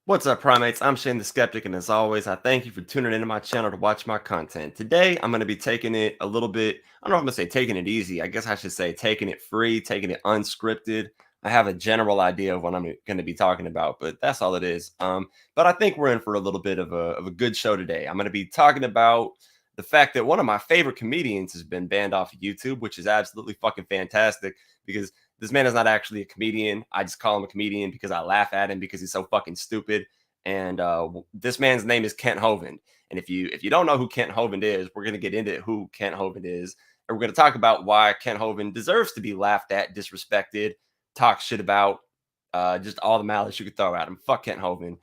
What's up, primates? I'm Shane the Skeptic, and as always, I thank you for tuning into my channel to watch my content. Today, I'm going to be taking it a little bit, I don't know if I'm going to say taking it easy. I guess I should say taking it free, taking it unscripted. I have a general idea of what I'm going to be talking about, but that's all it is. But I think we're in for a little bit of a good show today. I'm going to be talking about the fact that one of my favorite comedians has been banned off of YouTube, which is absolutely fucking fantastic because this man is not actually a comedian. I just call him a comedian because I laugh at him because he's so fucking stupid. And this man's name is Kent Hovind. And if you don't know who Kent Hovind is, we're gonna get into who Kent Hovind is, and we're gonna talk about why Kent Hovind deserves to be laughed at, disrespected, talk shit about, just all the malice you could throw at him. Fuck Kent Hovind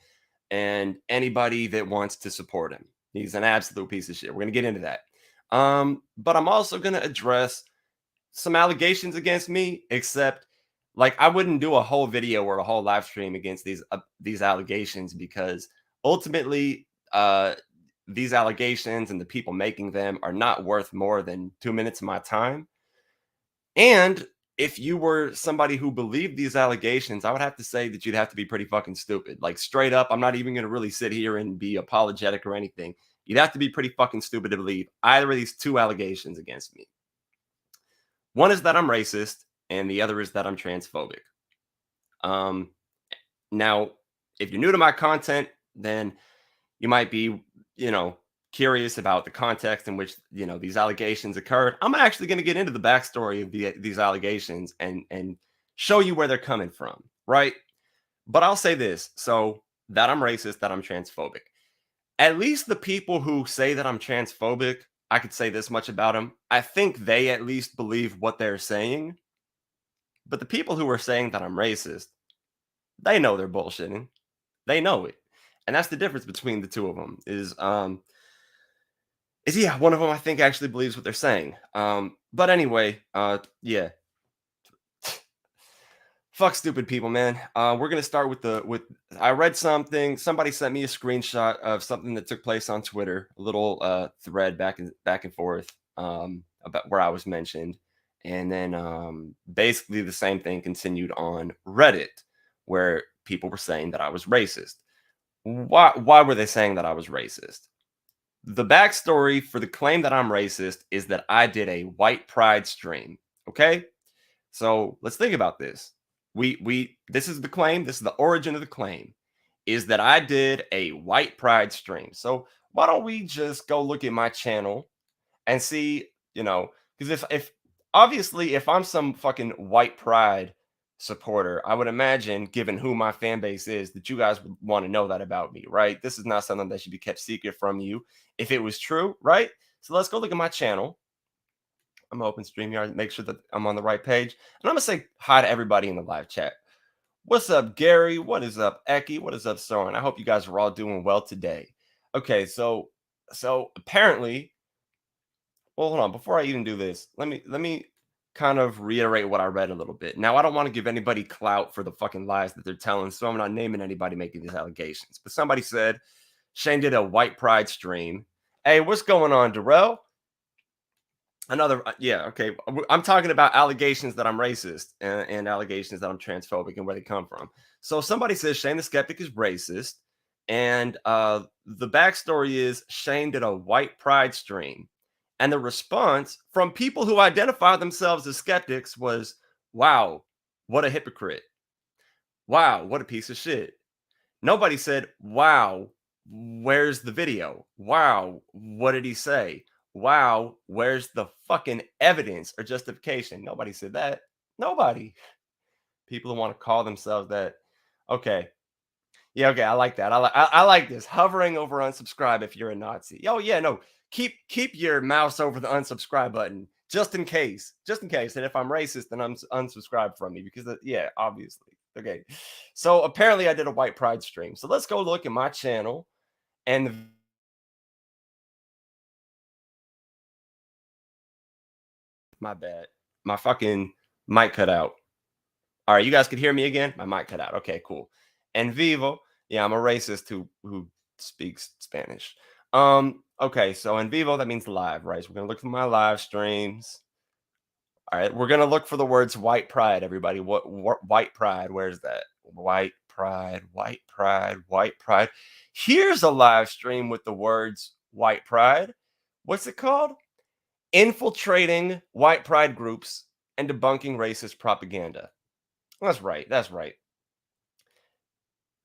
and anybody that wants to support him. He's an absolute piece of shit. We're gonna get into that. But I'm also gonna address some allegations against me, except like I wouldn't do a whole video or a whole live stream against these allegations because ultimately these allegations and the people making them are not worth more than 2 minutes of my time. And if you were somebody who believed these allegations, I would have to say that you'd have to be pretty fucking stupid. Like straight up, I'm not even going to really sit here and be apologetic or anything. You'd have to be pretty fucking stupid to believe either of these two allegations against me. One is that I'm racist, and the other is that I'm transphobic. Um, Now, if you're new to my content, then you might be, curious about the context in which these allegations occurred. I'm actually going to get into the backstory of these allegations and show you where they're coming from, right? But I'll say this: so that I'm racist, that I'm transphobic. At least the people who say that I'm transphobic, I could say this much about them. I think they at least believe what they're saying. But the people who are saying that I'm racist, they know they're bullshitting. They know it. And that's the difference between the two of them is yeah, one of them I think actually believes what they're saying. But anyway, yeah. Fuck stupid people, man. We're gonna start with I read something. Somebody sent me a screenshot of something that took place on Twitter, a little thread back and forth about where I was mentioned, and then basically the same thing continued on Reddit, where people were saying that I was racist. Why were they saying that I was racist? The backstory for the claim that I'm racist is that I did a white pride stream. Okay, so let's think about this. We this is the claim, this is the origin of the claim, is that I did a white pride stream. So why don't we just go look at my channel and see, because if obviously if I'm some fucking white pride supporter, I would imagine, given who my fan base is, that you guys would want to know that about me, right? This is not something that should be kept secret from you if it was true, right? So let's go look at my channel. I'm gonna open StreamYard, make sure that I'm on the right page. And I'm gonna say hi to everybody in the live chat. What's up, Gary? What is up, Eki? What is up, Soren? I hope you guys are all doing well today. Okay, so apparently, well, hold on. Before I even do this, let me kind of reiterate what I read a little bit. Now, I don't want to give anybody clout for the fucking lies that they're telling, so I'm not naming anybody making these allegations. But somebody said Shane did a white pride stream. Hey, what's going on, Darrell? Yeah, okay. I'm talking about allegations that I'm racist and allegations that I'm transphobic and where they come from. So somebody says Shane the Skeptic is racist, and the backstory is Shane did a white pride stream, and the response from people who identify themselves as skeptics was, "Wow, what a hypocrite! Wow, what a piece of shit!" Nobody said, "Wow, where's the video? Wow, what did he say? Wow, where's the fucking evidence or justification?" Nobody said that. Nobody. People who want to call themselves that. Okay. Yeah, okay, I like that. I like this. Hovering over unsubscribe if you're a Nazi. Oh yeah, no. Keep your mouse over the unsubscribe button just in case. Just in case. And if I'm racist, then unsubscribe from me because yeah, obviously. Okay. So apparently I did a white pride stream. So let's go look at my channel and my bad. My fucking mic cut out. All right, you guys could hear me again? My mic cut out. Okay, cool. En vivo. Yeah, I'm a racist who speaks Spanish. Okay, so en vivo, that means live, right? So we're gonna look for my live streams. All right, we're gonna look for the words white pride, everybody. What white pride? Where's that? White pride, white pride, white pride. Here's a live stream with the words white pride. What's it called? Infiltrating white pride groups and debunking racist propaganda. That's right. That's right.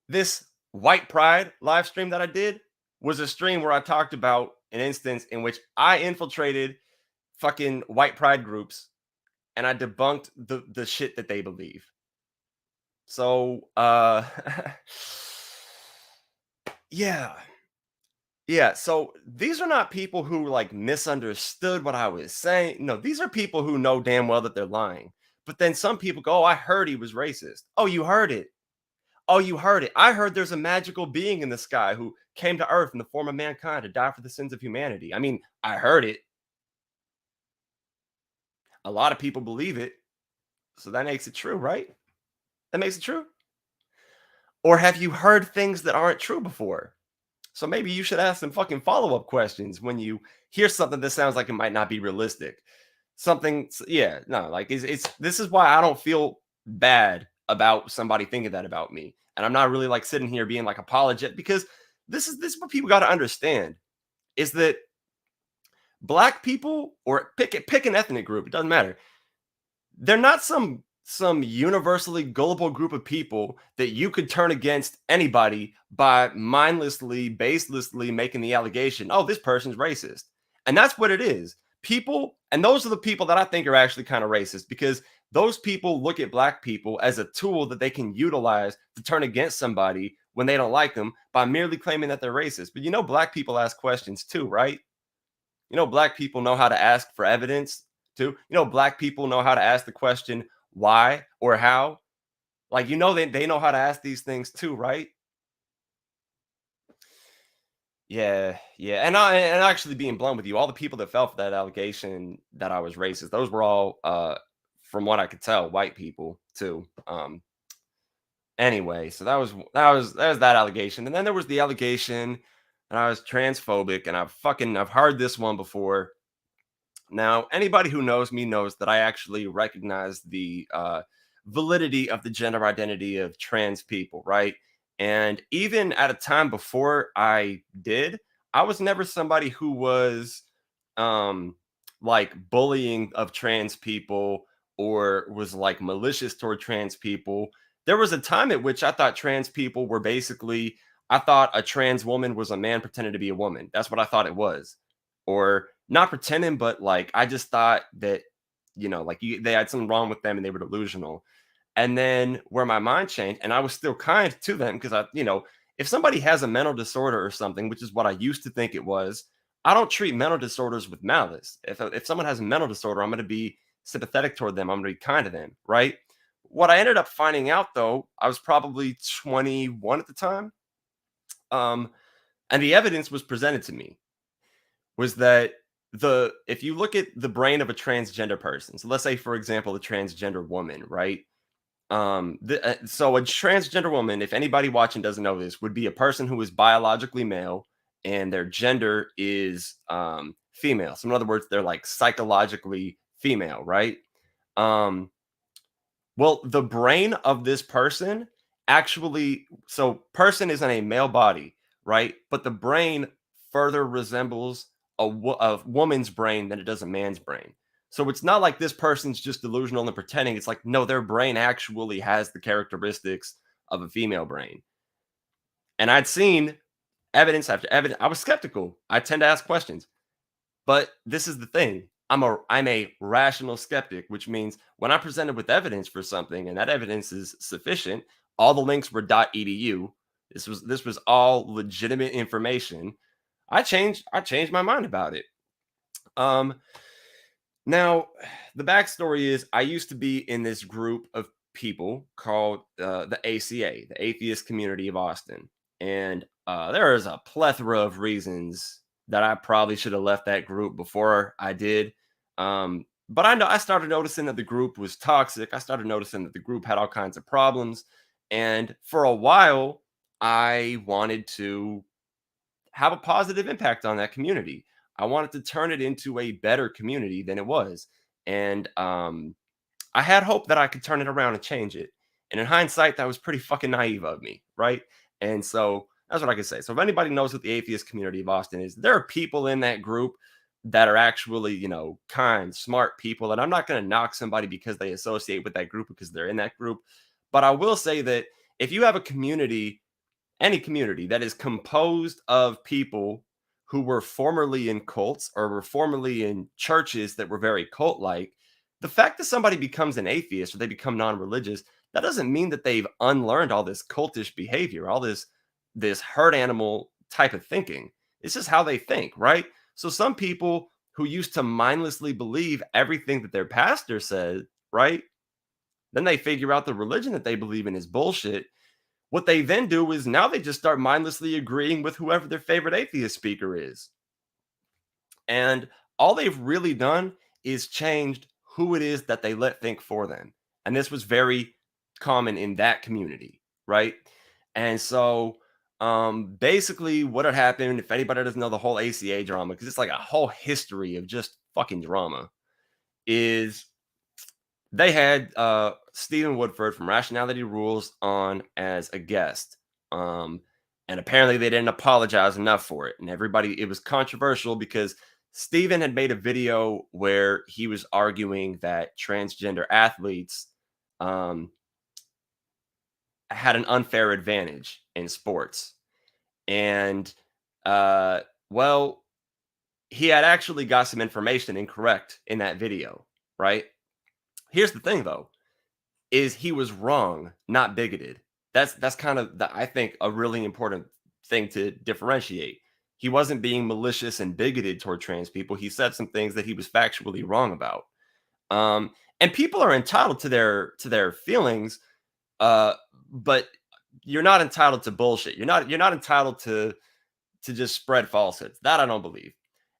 This white pride live stream that I did was a stream where I talked about an instance in which I infiltrated fucking white pride groups and I debunked the shit that they believe. So yeah. Yeah, so these are not people who like misunderstood what I was saying. No, these are people who know damn well that they're lying. But then some people go, "Oh, I heard he was racist." Oh, you heard it. Oh, you heard it. I heard there's a magical being in the sky who came to earth in the form of mankind to die for the sins of humanity. I mean, I heard it. A lot of people believe it. So that makes it true, right? That makes it true. Or have you heard things that aren't true before? So maybe you should ask some fucking follow-up questions when you hear something that sounds like it might not be realistic. Yeah, no, like it's this is why I don't feel bad about somebody thinking that about me. And I'm not really like sitting here being like apologetic because this is what people got to understand is that black people or pick an ethnic group, it doesn't matter. They're not some universally gullible group of people that you could turn against anybody by mindlessly, baselessly making the allegation, "Oh, this person's racist." And that's what it is. People, and those are the people that I think are actually kind of racist because those people look at black people as a tool that they can utilize to turn against somebody when they don't like them by merely claiming that they're racist. But you know, black people ask questions too, right? You know, black people know how to ask for evidence too. You know, black people know how to ask the question why or how. Like, you know, they know how to ask these things too, right? Yeah, yeah. And actually being blunt with you, all the people that fell for that allegation that I was racist, those were all from what I could tell, white people too. Anyway, so that was that allegation. And then there was the allegation that I was transphobic, and I've heard this one before. Now, anybody who knows me knows that I actually recognize the validity of the gender identity of trans people, right? And even at a time before I did, I was never somebody who was um, like bullying of trans people or was like malicious toward trans people. There was a time at which I thought trans people were basically, I thought a trans woman was a man pretending to be a woman. That's what I thought it was, or not pretending, but like I just thought that, like they had something wrong with them and they were delusional. And then where my mind changed, and I was still kind to them because if somebody has a mental disorder or something, which is what I used to think it was, I don't treat mental disorders with malice. If someone has a mental disorder, I'm going to be sympathetic toward them. I'm going to be kind to them, right? What I ended up finding out though, I was probably 21 at the time, um, and the evidence was presented to me was that the if you look at the brain of a transgender person, so let's say for example a transgender woman, right? So a transgender woman, if anybody watching doesn't know this, would be a person who is biologically male and their gender is female. So in other words, they're like psychologically female, right? Um, well, the brain of this person actually, so person is in a male body, right? But the brain further resembles a woman's brain than it does a man's brain. So it's not like this person's just delusional and pretending. It's like, no, their brain actually has the characteristics of a female brain. And I'd seen evidence after evidence. I was skeptical. I tend to ask questions. But this is the thing. I'm a rational skeptic, which means when I'm presented with evidence for something and that evidence is sufficient, all the links were .edu. This was all legitimate information. I changed my mind about it. Um Now, the backstory is I used to be in this group of people called the ACA, the Atheist Community of Austin. And there is a plethora of reasons that I probably should have left that group before I did. But I know I started noticing that the group was toxic. I started noticing that the group had all kinds of problems. And for a while, I wanted to have a positive impact on that community. I wanted to turn it into a better community than it was. And I had hope that I could turn it around and change it. And in hindsight, that was pretty fucking naive of me, right? And so that's what I can say. So if anybody knows what the atheist community of Austin is, there are people in that group that are actually, kind, smart people. And I'm not going to knock somebody because they associate with that group because they're in that group. But I will say that if you have a community, any community that is composed of people who were formerly in cults or were formerly in churches that were very cult like, the fact that somebody becomes an atheist or they become non-religious, that doesn't mean that they've unlearned all this cultish behavior, all this herd animal type of thinking. It's just how they think, right? So some people who used to mindlessly believe everything that their pastor said, right? Then they figure out the religion that they believe in is bullshit. What they then do is now they just start mindlessly agreeing with whoever their favorite atheist speaker is. And all they've really done is changed who it is that they let think for them. And this was very common in that community, right? And so basically what had happened, if anybody doesn't know the whole ACA drama, because it's like a whole history of just fucking drama, is they had Stephen Woodford from Rationality Rules on as a guest. Um, and apparently they didn't apologize enough for it. And everybody, it was controversial because Stephen had made a video where he was arguing that transgender athletes um, had an unfair advantage in sports. And, uh, well, he had actually got some information incorrect in that video, right? Here's the thing, though is he was wrong, not bigoted. That's kind of I think a really important thing to differentiate. He wasn't being malicious and bigoted toward trans people. He said some things that he was factually wrong about. And people are entitled to their feelings, uh, but you're not entitled to bullshit. You're not entitled to just spread falsehoods. That I don't believe.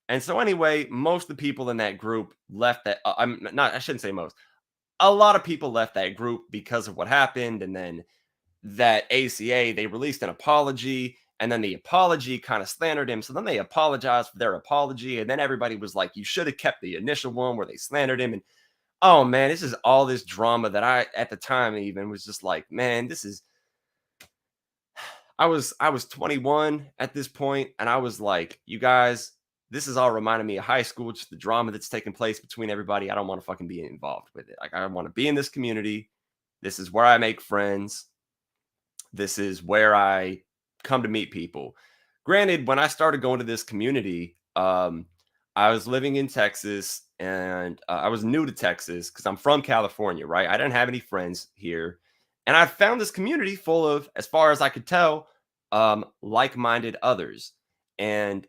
And so anyway, most of the people in that group left that. I'm not. I shouldn't say most. A lot of people left that group because of what happened. And then that ACA, they released an apology. And then the apology kind of slandered him. So then they apologized for their apology. And then everybody was like, you should have kept the initial one where they slandered him. And oh man, this is all this drama that I, at the time, even was just like, man, this is. I was 21 at this point, and I was like, you guys, this is all reminding me of high school, just the drama that's taking place between everybody. I don't want to fucking be involved with it. Like, I want to be in this community. This is where I make friends. This is where I come to meet people. Granted, when I started going to this community, I was living in Texas and I was new to Texas because I'm from California, right? I didn't have any friends here. And I found this community full of, as far as I could tell, like-minded others. And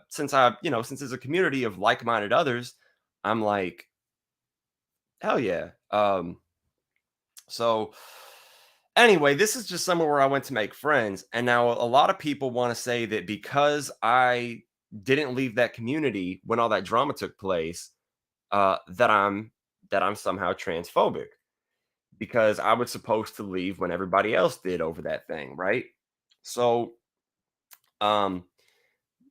since there's a community of like-minded others, I'm like, hell yeah. So anyway, this is just somewhere where I went to make friends. And now a lot of people want to say that because I didn't leave that community when all that drama took place, that I'm somehow transphobic because I was supposed to leave when everybody else did over that thing, right? So um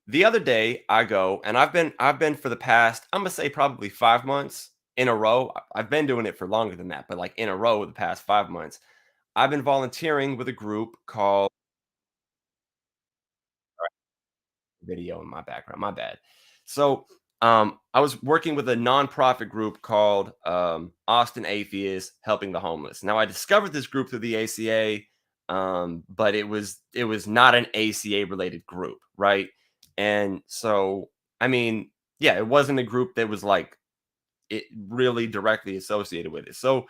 the other day I go and I've been for the past, I'm gonna say probably 5 months in a row. I've been doing it for longer than that, but like in a row the past 5 months. I've been volunteering with a group called video in my background. My bad. So I was working with a nonprofit group called Austin Atheists Helping the Homeless. Now I discovered this group through the ACA, but it was not an ACA related group, right? And so I mean, yeah, it wasn't a group that was like it really directly associated with it. So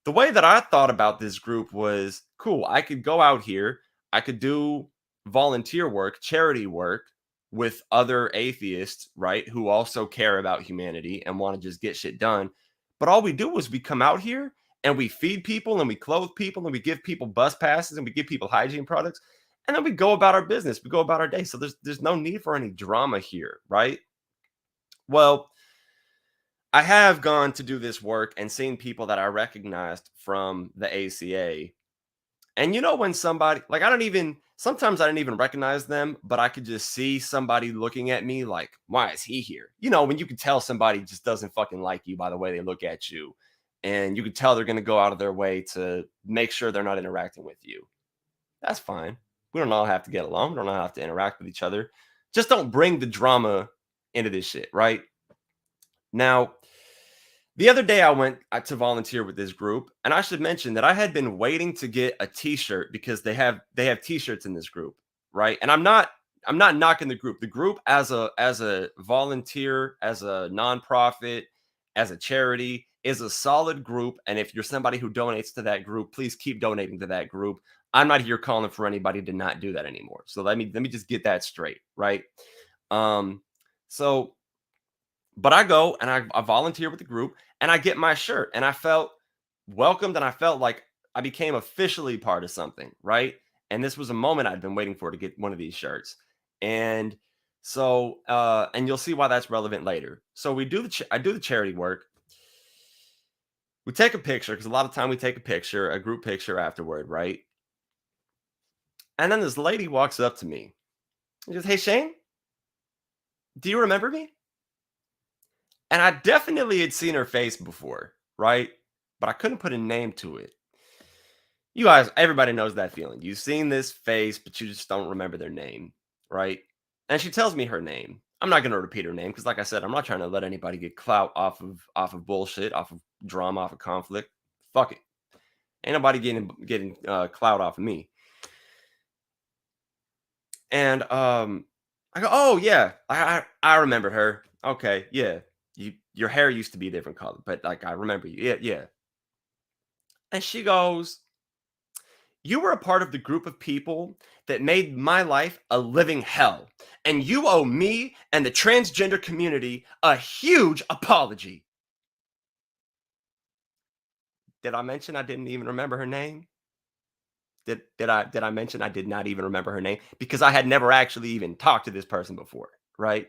the way that I thought about this group was cool. I could go out here, I could do volunteer work, charity work with other atheists, right? Who also care about humanity and want to just get shit done. But all we do is we come out here and we feed people and we clothe people and we give people bus passes and we give people hygiene products. And then we go about our business. We go about our day. So there's no need for any drama here, right? Well, I have gone to do this work and seen people that I recognized from the ACA. And you know, when somebody, like, sometimes I didn't even recognize them, but I could just see somebody looking at me like, why is he here? You know, when you can tell somebody just doesn't fucking like you by the way they look at you. and you can tell they're going to go out of their way to make sure they're not interacting with you. That's fine. We don't all have to get along. We don't all have to interact with each other. Just don't bring the drama into this shit, right? Now, the other day I went to volunteer with this group, and I should mention that I had been waiting to get a t-shirt because they have t-shirts in this group, right? And I'm not knocking the group. The group as a volunteer, as a nonprofit, as a charity is a solid group, and if you're somebody who donates to that group, please keep donating to that group. I'm not here calling for anybody to not do that anymore. So let me just get that straight, right? Um so but I go and I volunteer with the group and I get my shirt and I felt welcomed and I felt like I became officially part of something, right? And this was a moment I'd been waiting for to get one of these shirts. And and you'll see why that's relevant later. So I do the charity work. We take a picture because a lot of time we take a picture, a group picture afterward, right? And then this lady walks up to me and goes, "Hey Shane, do you remember me?" And I definitely had seen her face before, right? But I couldn't put a name to it. You guys, everybody knows that feeling. You've seen this face, but you just don't remember their name, right? And she tells me her name. I'm not going to repeat her name because, like I said, I'm not trying to let anybody get clout off of bullshit, off of drama, off of conflict. Fuck it. Ain't nobody getting clout off of me. And I go, oh yeah, I remember her. Okay, yeah, your hair used to be a different color, but like I remember you. Yeah, yeah. And she goes, "You were a part of the group of people that made my life a living hell. And you owe me and the transgender community a huge apology." Did I mention I didn't even remember her name? Did I mention I did not even remember her name? Because I had never actually even talked to this person before, right?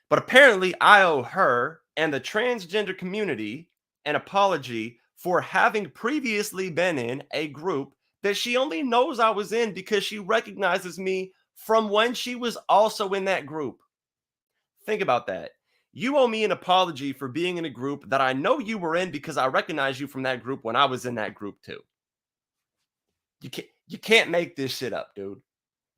But apparently I owe her and the transgender community an apology for having previously been in a group that she only knows I was in because she recognizes me from when she was also in that group. Think about that. You owe me an apology for being in a group that I know you were in because I recognize you from that group when I was in that group too. You can't make this shit up, dude.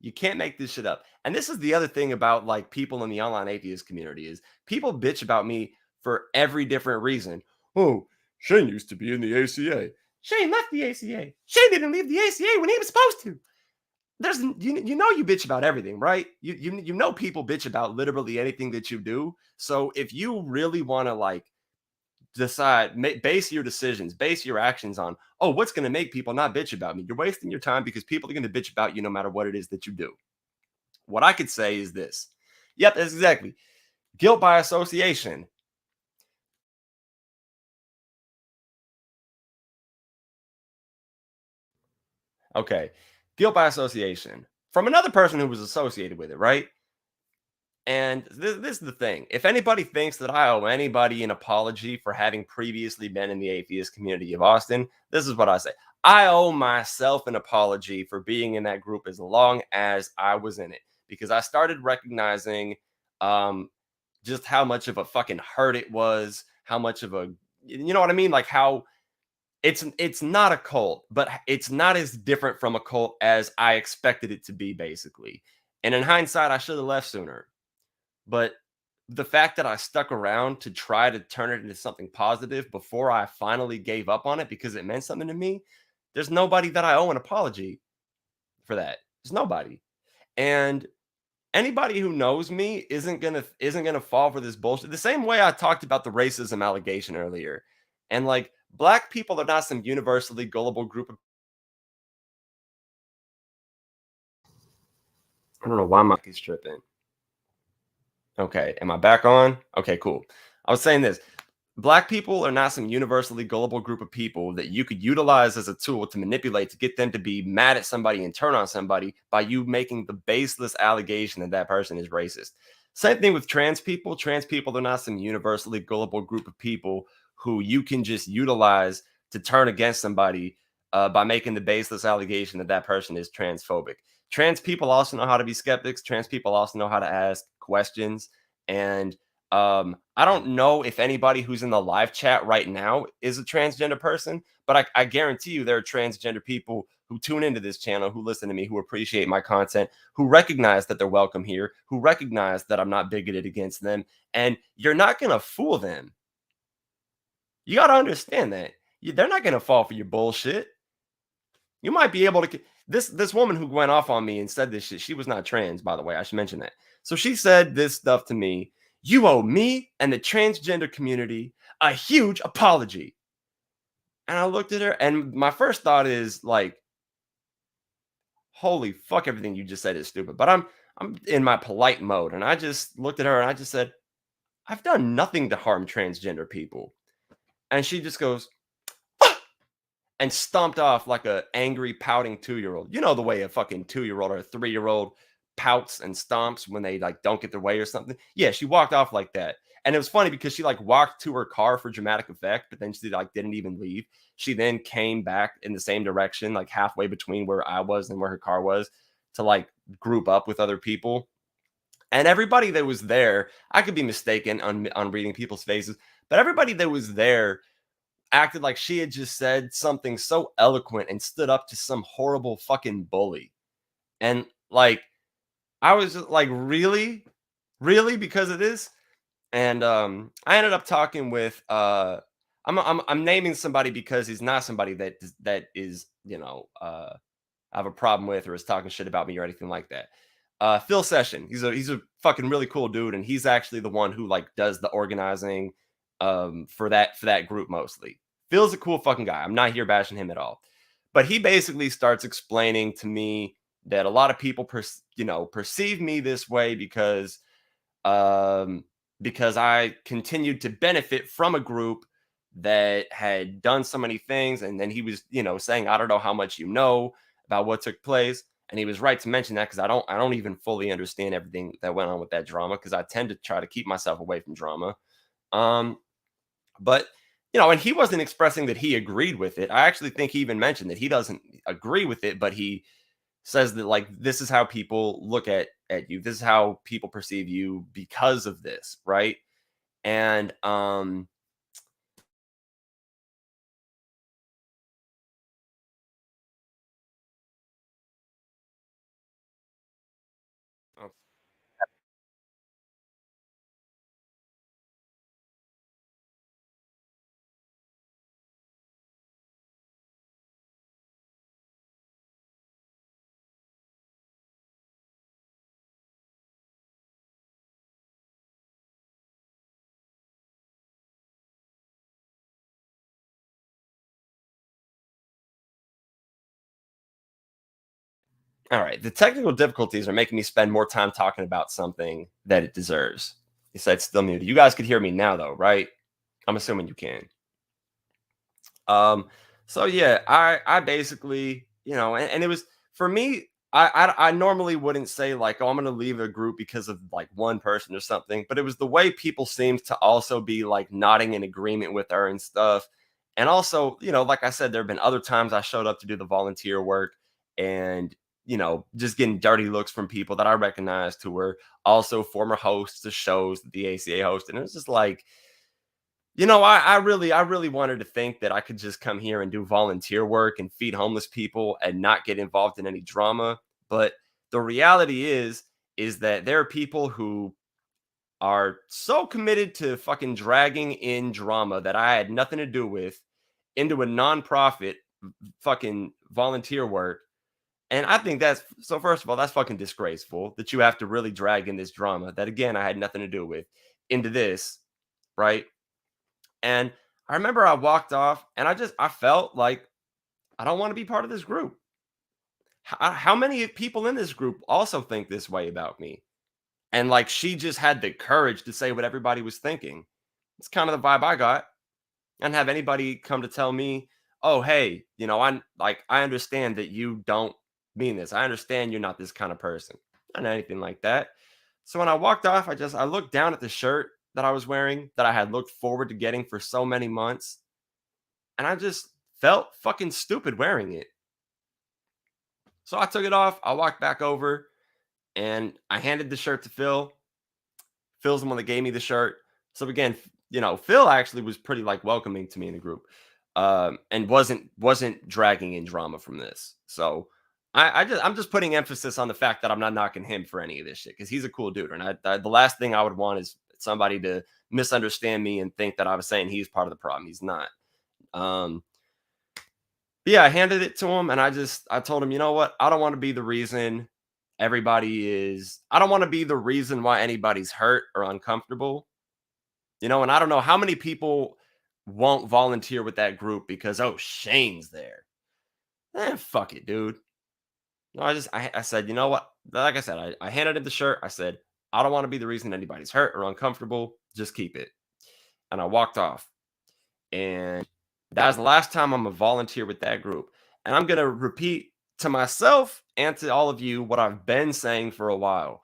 You can't make this shit up. And this is the other thing about like people in the online atheist community is people bitch about me for every different reason. Oh, Shane used to be in the ACA. Shane left the ACA. Shane didn't leave the ACA when he was supposed to. You bitch about everything, right? You know people bitch about literally anything that you do. So if you really want to like base your decisions, base your actions on, oh, what's going to make people not bitch about me? You're wasting your time because people are going to bitch about you no matter what it is that you do. What I could say is this. Yep, that's exactly. Guilt by association. Okay. Guilt by association from another person who was associated with it, right? And this is the thing. If anybody thinks that I owe anybody an apology for having previously been in the atheist community of Austin, this is what I say. I owe myself an apology for being in that group as long as I was in it because I started recognizing um, just how much of a fucking hurt it was, how much of a, you know what I mean? Like how it's not a cult, but it's not as different from a cult as I expected it to be, basically. And in hindsight, I should have left sooner. But the fact that I stuck around to try to turn it into something positive before I finally gave up on it because it meant something to me, there's nobody that I owe an apology for that. There's nobody. And anybody who knows me isn't gonna fall for this bullshit. The same way I talked about the racism allegation earlier. And like black people are not some universally gullible group of I don't know why my mic is tripping. Okay, am I back on? Okay, cool. I was saying this. Black people are not some universally gullible group of people that you could utilize as a tool to manipulate to get them to be mad at somebody and turn on somebody by you making the baseless allegation that that person is racist. Same thing with trans people. Trans people are not some universally gullible group of people who you can just utilize to turn against somebody by making the baseless allegation that that person is transphobic. Trans people also know how to be skeptics. Trans people also know how to ask questions. And I don't know if anybody who's in the live chat right now is a transgender person, but I guarantee you there are transgender people who tune into this channel, who listen to me, who appreciate my content, who recognize that they're welcome here, who recognize that I'm not bigoted against them. And you're not going to fool them. You got to understand that. They're not going to fall for your bullshit. You might be able to. This woman who went off on me and said this shit, she was not trans, by the way. I should mention that. So she said this stuff to me. You owe me and the transgender community a huge apology. And I looked at her, and my first thought is like, holy fuck, everything you just said is stupid. But I'm in my polite mode, and I just looked at her and I just said, I've done nothing to harm transgender people. And she just goes, and stomped off like a angry pouting 2-year-old. You know the way a fucking 2-year-old or a 3-year-old pouts and stomps when they like don't get their way or something. Yeah, she walked off like that. And it was funny because she like walked to her car for dramatic effect, but then she like didn't even leave. She then came back in the same direction, like halfway between where I was and where her car was, to like group up with other people. And everybody that was there, I could be mistaken on reading people's faces, but everybody that was there acted like she had just said something so eloquent and stood up to some horrible fucking bully. And like, I was just like, really? Really? Because of this? And I ended up talking with I'm naming somebody because he's not somebody that is, I have a problem with or is talking shit about me or anything like that. Phil Session, he's a fucking really cool dude, and he's actually the one who like does the organizing for that group mostly. Phil's a cool fucking guy. I'm not here bashing him at all, but he basically starts explaining to me that a lot of people perceive me this way um because I continued to benefit from a group that had done so many things. And then he was, saying, I don't know how much you know about what took place. And he was right to mention that because I don't even fully understand everything that went on with that drama because I tend to try to keep myself away from drama. Um, but and he wasn't expressing that he agreed with it. I actually think he even mentioned that he doesn't agree with it, but he says that like this is how people look at you. This is how people perceive you because of this, right? And oh, all right. The technical difficulties are making me spend more time talking about something that it deserves. He said still muted. You guys could hear me now though, right? I'm assuming you can. Um, so yeah, I basically, and it was for me. I normally wouldn't say like, oh, I'm gonna leave a group because of like one person or something, but it was the way people seemed to also be like nodding in agreement with her and stuff. And also, like I said, there have been other times I showed up to do the volunteer work and just getting dirty looks from people that I recognized who were also former hosts of shows that the ACA hosted. And it was just like, I really wanted to think that I could just come here and do volunteer work and feed homeless people and not get involved in any drama. But the reality is that there are people who are so committed to fucking dragging in drama that I had nothing to do with into a nonprofit fucking volunteer work. And I think that's so. First of all, that's fucking disgraceful that you have to really drag in this drama that again I had nothing to do with into this, right? And I remember I walked off and I felt like I don't want to be part of this group. How many people in this group also think this way about me? And like she just had the courage to say what everybody was thinking. It's kind of the vibe I got. And have anybody come to tell me, oh, hey, I understand that you don't mean this. I understand you're not this kind of person. Not anything like that. So when I walked off, I looked down at the shirt that I was wearing that I had looked forward to getting for so many months. And I just felt fucking stupid wearing it. So I took it off. I walked back over and I handed the shirt to Phil. Phil's the one that gave me the shirt. So again, Phil actually was pretty like welcoming to me in the group, and wasn't dragging in drama from this. So I'm just putting emphasis on the fact that I'm not knocking him for any of this shit because he's a cool dude, and the last thing I would want is somebody to misunderstand me and think that I was saying he's part of the problem. He's not. Um, but yeah, I handed it to him, and I told him, you know what? I don't want to be the reason I don't want to be the reason why anybody's hurt or uncomfortable. And I don't know how many people won't volunteer with that group because, oh, Shane's there. Fuck it, dude. No, I said, you know what? Like I said, I handed him the shirt. I said, I don't want to be the reason anybody's hurt or uncomfortable. Just keep it. And I walked off. And that was the last time I'm a volunteer with that group. And I'm going to repeat to myself and to all of you what I've been saying for a while.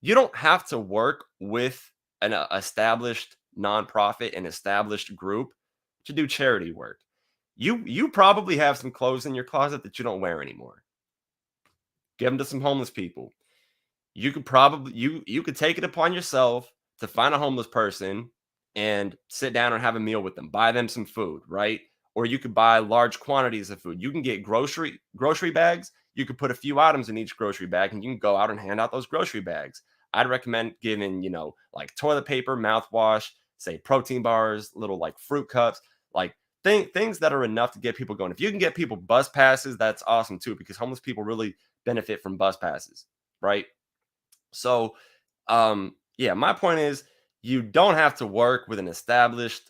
You don't have to work with an established nonprofit, an established group to do charity work. You probably have some clothes in your closet that you don't wear anymore. Give them to some homeless people. You could take it upon yourself to find a homeless person and sit down and have a meal with them. Buy them some food, right? Or you could buy large quantities of food. You can get grocery bags. You could put a few items in each grocery bag and you can go out and hand out those grocery bags. I'd recommend giving, like toilet paper, mouthwash, say protein bars, little like fruit cups, like things that are enough to get people going. If you can get people bus passes, that's awesome too, because homeless people really benefit from bus passes, right? So, yeah, my point is you don't have to work with an established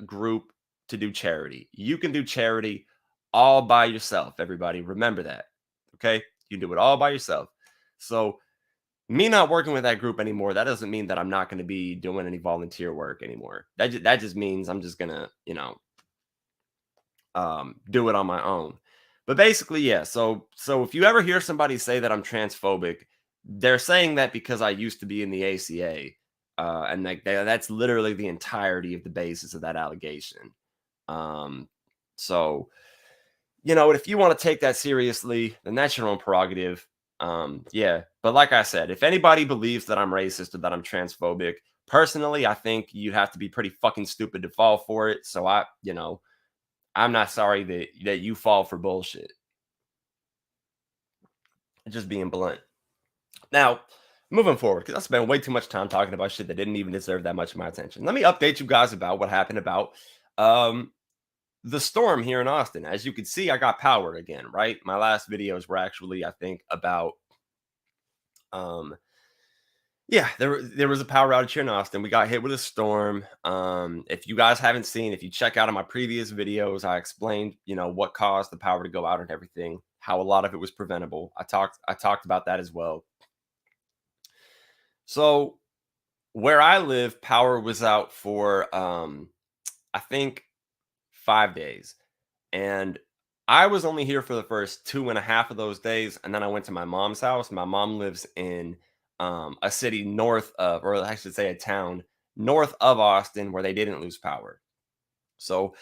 group to do charity. You can do charity all by yourself, everybody. Remember that. Okay. You can do it all by yourself. So, me not working with that group anymore, that doesn't mean that I'm not going to be doing any volunteer work anymore. That just means I'm just going to, do it on my own. But basically, yeah. So if you ever hear somebody say that I'm transphobic, they're saying that because I used to be in the ACA, and like that's literally the entirety of the basis of that allegation. Um, so if you want to take that seriously, then that's your own prerogative. Yeah. But like I said, if anybody believes that I'm racist or that I'm transphobic, personally, I think you'd have to be pretty fucking stupid to fall for it. So I'm not sorry that you fall for bullshit. Just being blunt. Now, moving forward, because I spent way too much time talking about shit that didn't even deserve that much of my attention. Let me update you guys about what happened about um, the storm here in Austin. As you can see, I got power again, right? My last videos were actually, I think, about yeah, there was a power outage here in Austin. We got hit with a storm. If you guys haven't seen, if you check out of my previous videos, I explained, what caused the power to go out and everything, how a lot of it was preventable. I talked about that as well. So where I live, power was out for I think 5 days. And I was only here for the first two and a half of those days, and then I went to my mom's house. My mom lives in a city north of, or I should say, a town north of Austin where they didn't lose power. So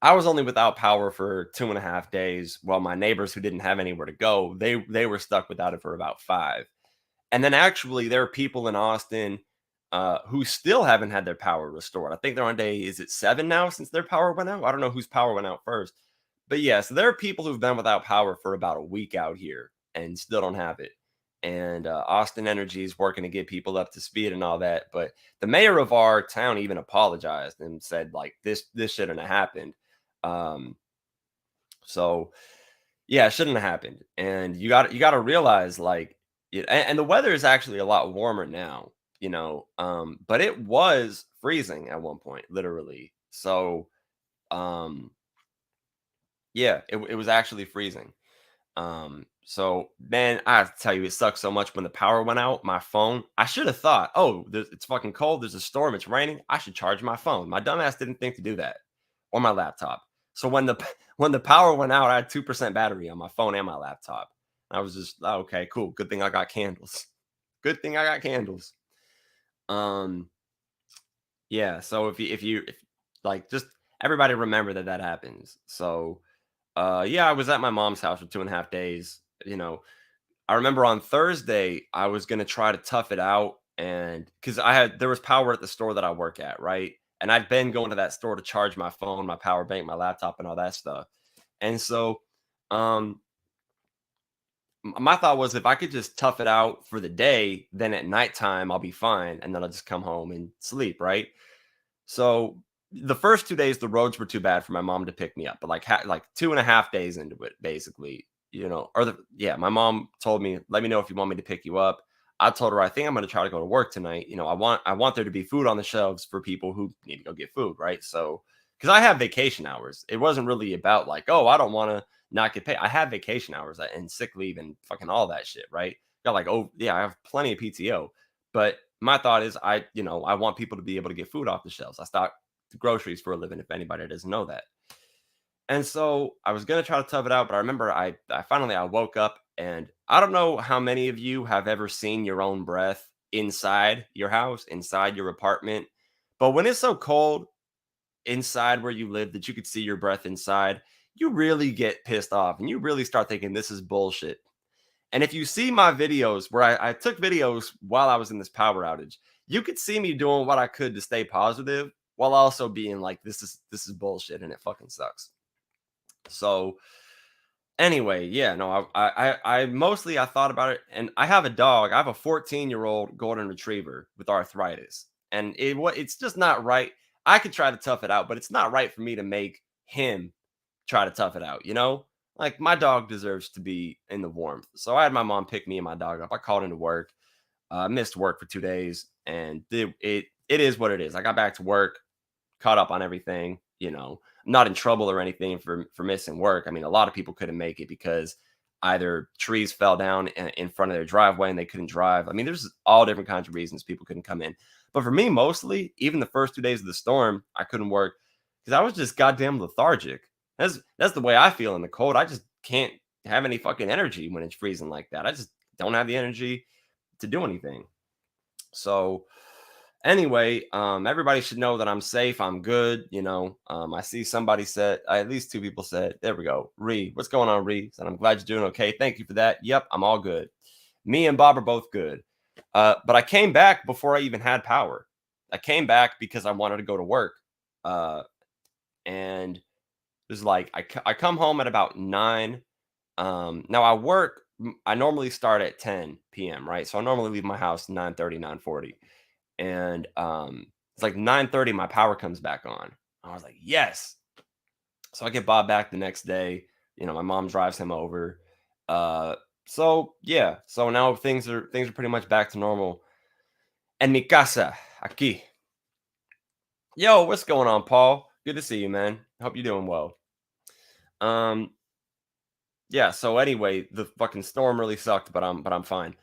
I was only without power for 2.5 days, while my neighbors who didn't have anywhere to go, they were stuck without it for about 5. And then actually, there are people in Austin who still haven't had their power restored. I think they're on day, is it 7 now since their power went out? I don't know whose power went out first. But yeah, so there are people who've been without power for about a week out here and still don't have it. And Austin Energy is working to get people up to speed and all that. But the mayor of our town even apologized and said, like, this shouldn't have happened. Um, so yeah, it shouldn't have happened. And you got to realize, like, and the weather is actually a lot warmer now, but it was freezing at one point, literally. So yeah, it was actually freezing. So man, I have to tell you, it sucks so much when the power went out. My phone, I should have thought, oh, it's fucking cold. There's a storm. It's raining. I should charge my phone. My dumbass didn't think to do that, or my laptop. So when the when the power went out, I had 2% battery on my phone and my laptop. I was just, "Oh, okay, cool. Good thing I got candles. Good thing I got candles." Um, yeah. So if like, just everybody remember that that happens. So yeah, I was at my mom's house for 2.5 days. I remember on Thursday, I was going to try to tough it out and because there was power at the store that I work at, right? And I'd been going to that store to charge my phone, my power bank, my laptop, and all that stuff. And so, um, my thought was if I could just tough it out for the day, then at nighttime I'll be fine, and then I'll just come home and sleep, right? So the first 2 days, the roads were too bad for my mom to pick me up, but like 2.5 days into it, basically, my mom told me, "Let me know if you want me to pick you up." I told her I think I'm going to try to go to work tonight. I want there to be food on the shelves for people who need to go get food, right? So because I have vacation hours, it wasn't really about like, oh, I don't want to not get paid. I have vacation hours and sick leave and fucking all that shit, right? Got like, oh yeah, I have plenty of PTO. But my thought is I want people to be able to get food off the shelves. I stock groceries for a living, if anybody doesn't know that. And so I was gonna try to tough it out, but I remember I finally I woke up, and I don't know how many of you have ever seen your own breath inside your house, inside your apartment. But when it's so cold inside where you live that you could see your breath inside, you really get pissed off and you really start thinking this is bullshit. And if you see my videos where I took videos while I was in this power outage, you could see me doing what I could to stay positive while also being like, this is bullshit and it fucking sucks. So anyway, yeah, no, I mostly I thought about it, and I have a dog. I have a 14-year-old golden retriever with arthritis, and it's just not right. I could try to tough it out, but it's not right for me to make him try to tough it out, you know? Like my dog deserves to be in the warmth. So I had my mom pick me and my dog up. I called into work. Missed work for 2 days, and it is what it is. I got back to work, caught up on everything. I'm not in trouble or anything for missing work. I mean, a lot of people couldn't make it because either trees fell down in front of their driveway and they couldn't drive. I mean, there's all different kinds of reasons people couldn't come in. But for me, mostly, even the first 2 days of the storm, I couldn't work because I was just goddamn lethargic. That's the way I feel in the cold. I just can't have any fucking energy when it's freezing like that. I just don't have the energy to do anything. So anyway, everybody should know that I'm safe. I'm good. I see somebody said, at least two people said, there we go. Ree, what's going on, Ree? And I'm glad you're doing okay. Thank you for that. Yep, I'm all good. Me and Bob are both good. But I came back before I even had power. I came back because I wanted to go to work. And it was like, I come home at about 9. Now I normally start at 10 p.m., right? So I normally leave my house 9:30, 9:40. And it's like 9:30 my power comes back on. I was like, yes. So I get Bob back the next day. My mom drives him over. So yeah, so now things are pretty much back to normal. En mi casa, aquí. Yo, what's going on, Paul? Good to see you, man. Hope you're doing well. um yeah, so anyway, the fucking storm really sucked, but I'm fine.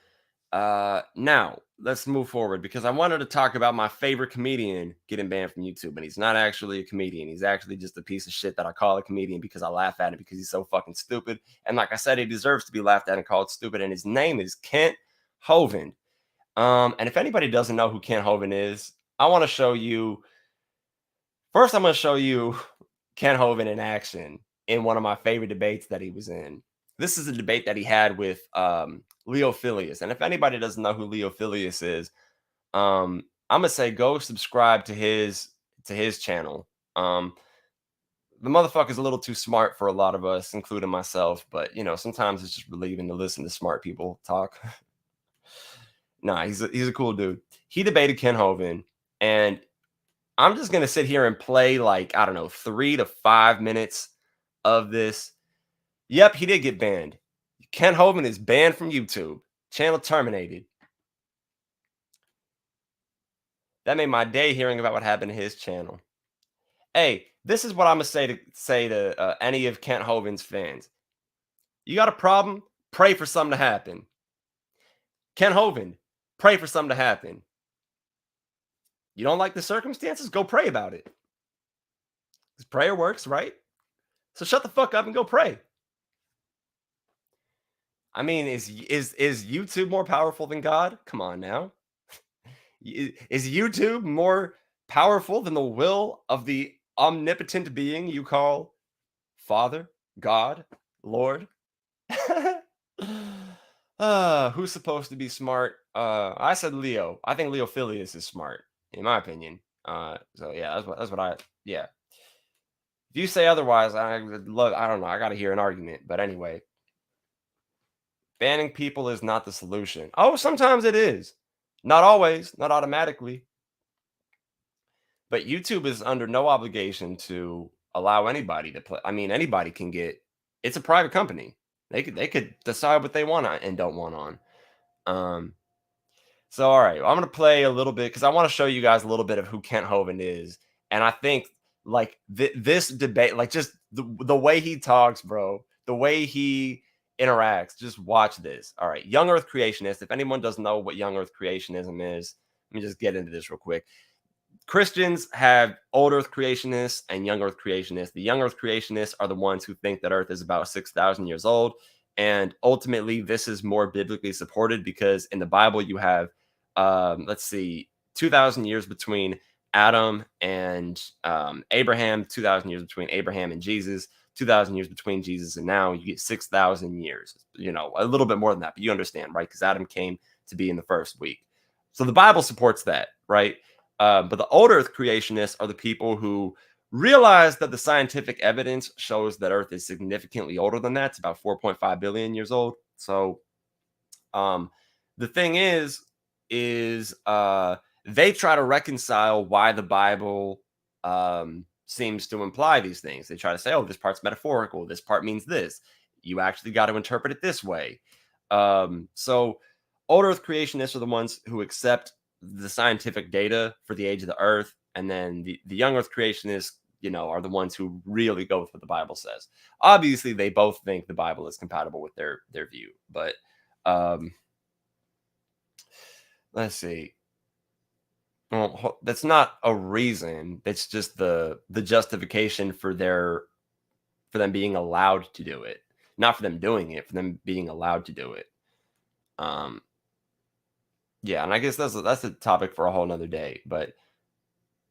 Now let's move forward because I wanted to talk about my favorite comedian getting banned from YouTube, and he's not actually a comedian. He's actually just a piece of shit that I call a comedian because I laugh at him because he's so fucking stupid. And like I said, he deserves to be laughed at and called stupid. And his name is Kent Hovind. And if anybody doesn't know who Kent Hovind is, I want to show you. First, I'm going to show you Kent Hovind in action in one of my favorite debates that he was in. This is a debate that he had with Leo Filius. And if anybody doesn't know who Leo Filius is, I'm gonna say go subscribe to his channel. The motherfucker's a little too smart for a lot of us, including myself. But sometimes it's just relieving to listen to smart people talk. Nah, he's a cool dude. He debated Ken Hovind, and I'm just gonna sit here and play like I don't know 3 to 5 minutes of this. Yep, he did get banned. Ken Hovind is banned from YouTube. Channel terminated. That made my day hearing about what happened to his channel. Hey, this is what I'm gonna say to any of Kent Hovind's fans. You got a problem? Pray for something to happen. Kent Hovind, pray for something to happen. You don't like the circumstances? Go pray about it. Because prayer works, right? So shut the fuck up and go pray. I mean, is YouTube more powerful than God? Come on now. Is YouTube more powerful than the will of the omnipotent being you call Father, God, Lord? Who's supposed to be smart? I said Leo. I think Leo Phileas is smart, in my opinion. So yeah, that's what I yeah. If you say otherwise, I would love. I don't know. I got to hear an argument. But anyway, banning people is not the solution. Oh, sometimes it is. Not always. Not automatically. But YouTube is under no obligation to allow anybody to play. I mean, anybody can get. It's a private company. They could decide what they want on and don't want on. Um, So, all right, I'm gonna play a little bit because I want to show you guys a little bit of who Kent Hovind is, and I think like this debate, like just the way he talks, bro, the way he interacts. Just watch this. All right, young Earth creationist. If anyone doesn't know what young Earth creationism is, let me just get into this real quick. Christians have old Earth creationists and young Earth creationists. The young Earth creationists are the ones who think that Earth is about 6,000 years old. And ultimately, this is more biblically supported because in the Bible, you have, let's see, 2,000 years between Adam and Abraham, 2,000 years between Abraham and Jesus, 2,000 years between Jesus and now. You get 6,000 years, a little bit more than that, but you understand, right? Because Adam came to be in the first week. So the Bible supports that, right? But the old Earth creationists are the people who realize that the scientific evidence shows that Earth is significantly older than that. It's about 4.5 billion years old. So the thing is they try to reconcile why the Bible seems to imply these things. They try to say, oh, this part's metaphorical. This part means this. You actually got to interpret it this way. So old Earth creationists are the ones who accept the scientific data for the age of the Earth, and then the young Earth creationists, are the ones who really go with what the Bible says. Obviously, they both think the Bible is compatible with their view, but let's see. Well, that's not a reason. It's just the justification for them being allowed to do it, not for them doing it, for them being allowed to do it. Yeah, and I guess that's a topic for a whole nother day. But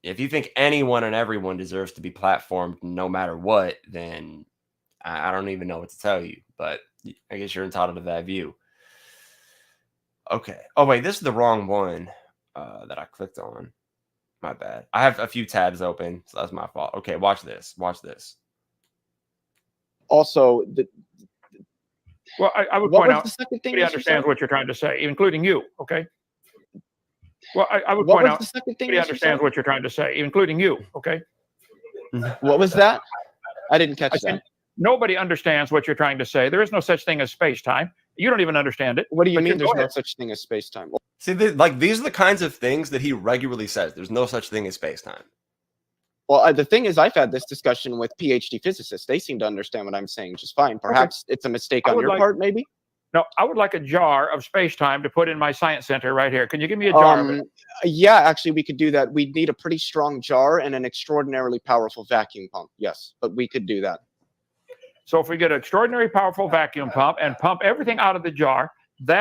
if you think anyone and everyone deserves to be platformed no matter what, then I don't even know what to tell you. But I guess you're entitled to that view. Okay. Oh, wait, this is the wrong one that I clicked on. My bad. I have a few tabs open, so that's my fault. Okay, watch this. Watch this. Also, well, I would point out nobody understands what you're trying to say, including you. Okay. Well, I would point out nobody understands what you're trying to say, including you. Okay. What was that? I didn't catch that. Nobody understands what you're trying to say. There is no such thing as space-time. You don't even understand it. What do you mean there's no such thing as space-time? See, these are the kinds of things that he regularly says. There's no such thing as space-time. Well, the thing is, I've had this discussion with PhD physicists. They seem to understand what I'm saying just fine. Perhaps it's a mistake on your part, maybe? No, I would like a jar of space-time to put in my science center right here. Can you give me a jar of it? Yeah, actually, we could do that. We'd need a pretty strong jar and an extraordinarily powerful vacuum pump. Yes, but we could do that. So if we get an extraordinary powerful vacuum pump and pump everything out of the jar,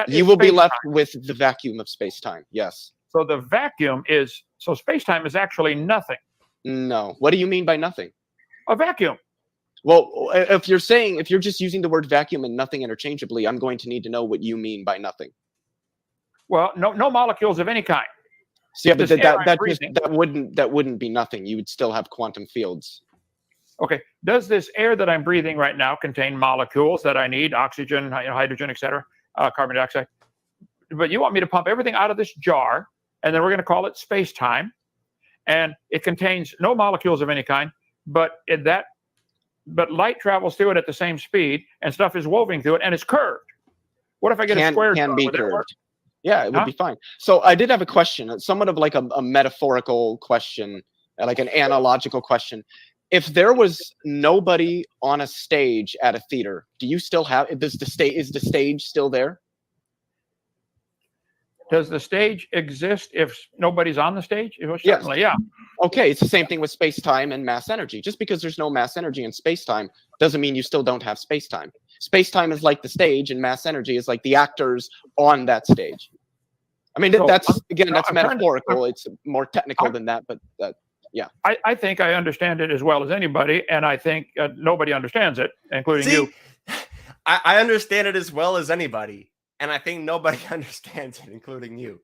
you will be left with the vacuum of space-time. Yes. So the vacuum is, so space-time is actually nothing. No. What do you mean by nothing? A vacuum. Well, if you're just using the word vacuum and nothing interchangeably, I'm going to need to know what you mean by nothing. Well, no molecules of any kind. So yeah, but that wouldn't be nothing. You would still have quantum fields. Okay. Does this air that I'm breathing right now contain molecules that I need? Oxygen, hydrogen, etc., carbon dioxide. But you want me to pump everything out of this jar, and then we're going to call it space-time, and it contains no molecules of any kind, but light travels through it at the same speed, and stuff is woven through it, and it's curved. What if I get a square jar? Can be curved. Yeah, it would be fine. So I did have a question, somewhat of like a metaphorical question, like an analogical question. If there was nobody on a stage at a theater, do you still have? Is the stage still there? Does the stage exist if nobody's on the stage? Certainly, yeah. Okay, it's the same thing with space-time and mass energy. Just because there's no mass energy in space-time doesn't mean you still don't have space-time. Space-time is like the stage, and mass energy is like the actors on that stage. I mean, that's metaphorical. It's more technical than that, but yeah. I think I understand it as well as anybody, and I think nobody understands it, including you. I understand it as well as anybody. and I think nobody understands it, including you.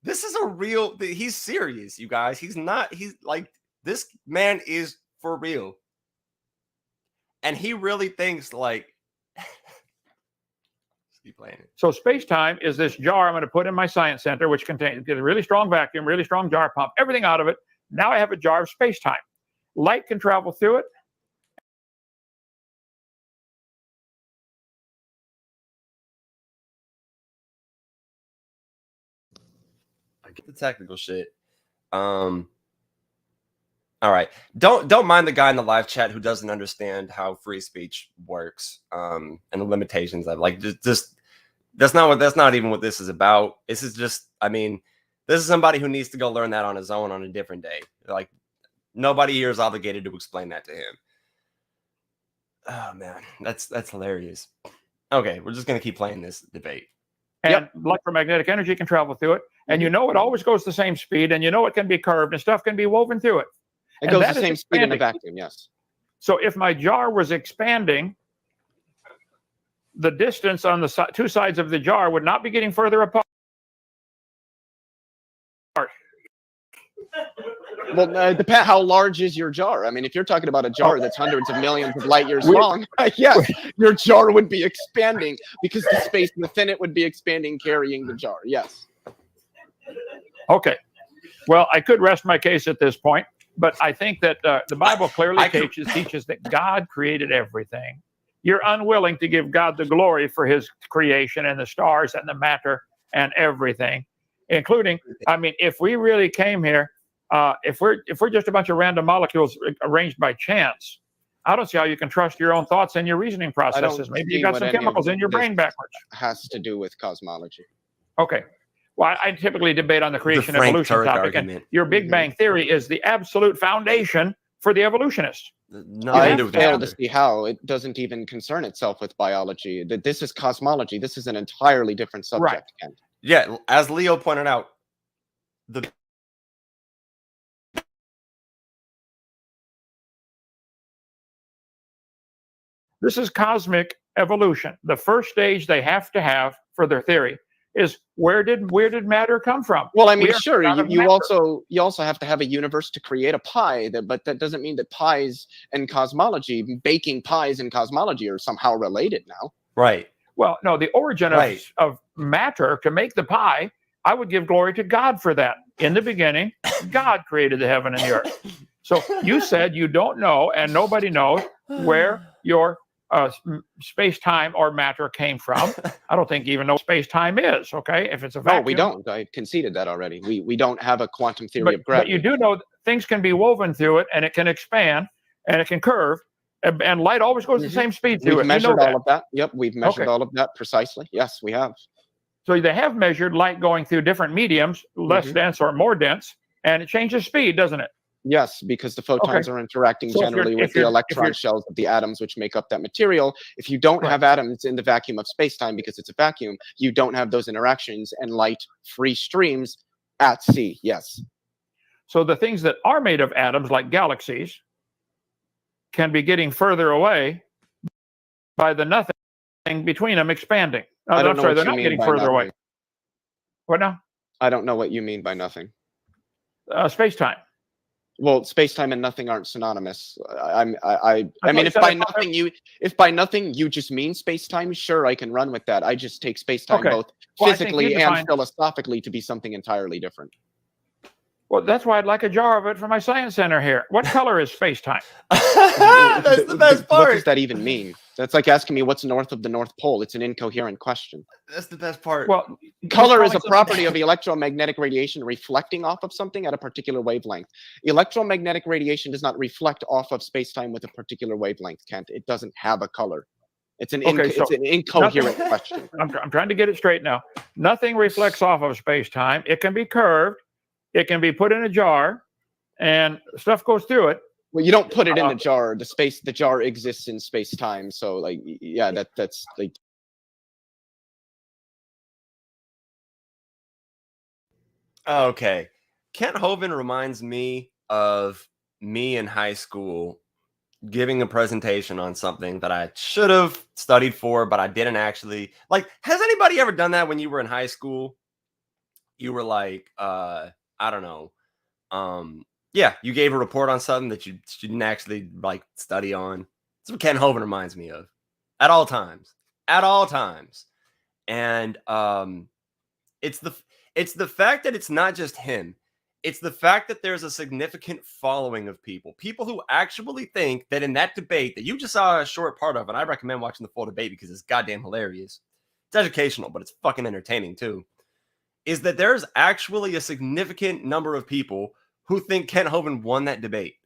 This is a real. He's serious, you guys. He's not. He's like, this man is for real, and he really thinks like. Keep playing it. So space-time is this jar I'm going to put in my science center, which contains a really strong vacuum, really strong jar, pump everything out of it. Now I have a jar of space-time. Light can travel through it. I get the technical shit. All right. Don't mind the guy in the live chat who doesn't understand how free speech works, and the limitations of like just that's not even what this is about. This is just, I mean, this is somebody who needs to go learn that on his own on a different day. Like, nobody here is obligated to explain that to him. Oh man, that's hilarious. Okay, we're just gonna keep playing this debate. And electromagnetic energy can travel through it. And you know it always goes the same speed, and you know it can be curved, and stuff can be woven through it. It goes the same speed in a vacuum, yes. So if my jar was expanding, the distance on the two sides of the jar would not be getting further apart. Well, it depends. How large is your jar? I mean, if you're talking about a jar that's hundreds of millions of light years long, yes, your jar would be expanding because the space within it would be expanding, carrying the jar. Yes. Okay. Well, I could rest my case at this point, but I think that the Bible clearly teaches that God created everything. You're unwilling to give God the glory for his creation and the stars and the matter and everything, including, I mean, if we really came here, if we're just a bunch of random molecules arranged by chance, I don't see how you can trust your own thoughts and your reasoning processes. Maybe you got some chemicals in your brain backwards. Has to do with cosmology. Okay. Well, I typically debate on the creation evolution topic, and your Big Bang theory is the absolute foundation for the evolutionists. I fail to see how it doesn't even concern itself with biology. That this is cosmology. This is an entirely different subject. Right. Yeah, as Leo pointed out, this is cosmic evolution. The first stage they have to have for their theory is where did matter come from? Well, I mean, sure, you also have to have a universe to create a pie, but that doesn't mean that pies and cosmology, baking pies and cosmology are somehow related now. Right. Well, no, the origin of matter to make the pie, I would give glory to God for that. In the beginning, God created the heaven and the earth. So you said you don't know, and nobody knows where your space-time or matter came from. I don't think you even know what space-time is, okay? If it's a vacuum. No, we don't. I conceded that already. We don't have a quantum theory of gravity. But you do know things can be woven through it, and it can expand, and it can curve, and light always goes the same speed through it. We've measured all of that. Yep, we've measured all of that precisely. Yes, we have. So they have measured light going through different mediums, less dense or more dense, and it changes speed, doesn't it? Yes, because the photons are interacting generally with the electron shells of the atoms which make up that material. If you don't have atoms in the vacuum of space-time because it's a vacuum, you don't have those interactions and light free streams at sea. Yes. So the things that are made of atoms, like galaxies, can be getting further away by the nothing between them expanding. I'm sorry, they're not getting further away. What now? I don't know what you mean by nothing. Space-time. Well, space-time and nothing aren't synonymous. I mean, if by nothing you just mean space-time, sure, I can run with that. I just take space-time both physically and philosophically to be something entirely different. Well, that's why I'd like a jar of it for my science center here. What color is space-time? That's the best part. What does that even mean? That's like asking me what's north of the North Pole. It's an incoherent question. That's the best part. Well, color is a property of electromagnetic radiation reflecting off of something at a particular wavelength. Electromagnetic radiation does not reflect off of space-time with a particular wavelength, Kent. It doesn't have a color. It's an incoherent question. I'm trying to get it straight now. Nothing reflects off of space-time. It can be curved. It can be put in a jar, and stuff goes through it. Well, you don't put it in the jar. The jar exists in space-time. So, like, yeah, that's like. Okay, Kent Hovind reminds me of me in high school giving a presentation on something that I should have studied for, but I didn't actually. Like, has anybody ever done that when you were in high school? You were like, I don't know. Yeah, you gave a report on something that you didn't actually like study on. That's what Ken Hovind reminds me of at all times. At all times. And it's the fact that it's not just him. It's the fact that there's a significant following of people who actually think that in that debate that you just saw a short part of, and I recommend watching the full debate because it's goddamn hilarious. It's educational, but it's fucking entertaining too. Is that there's actually a significant number of people who think Ken Hovind won that debate.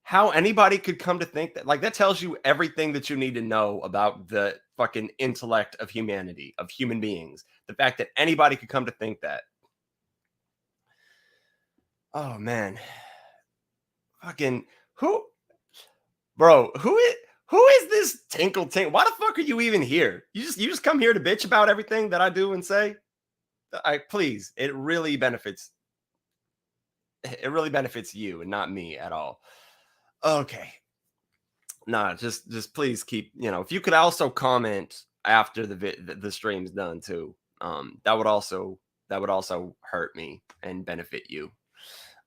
How anybody could come to think that, like, that tells you everything that you need to know about the fucking intellect of humanity, of human beings. The fact that anybody could come to think that. Oh man. Fucking who is this Tinkle Tink? Why the fuck are you even here? You just come here to bitch about everything that I do and say? Please, it really benefits you and not me at all. Okay. Nah, just please keep, if you could also comment after the stream's done too. That would also hurt me and benefit you.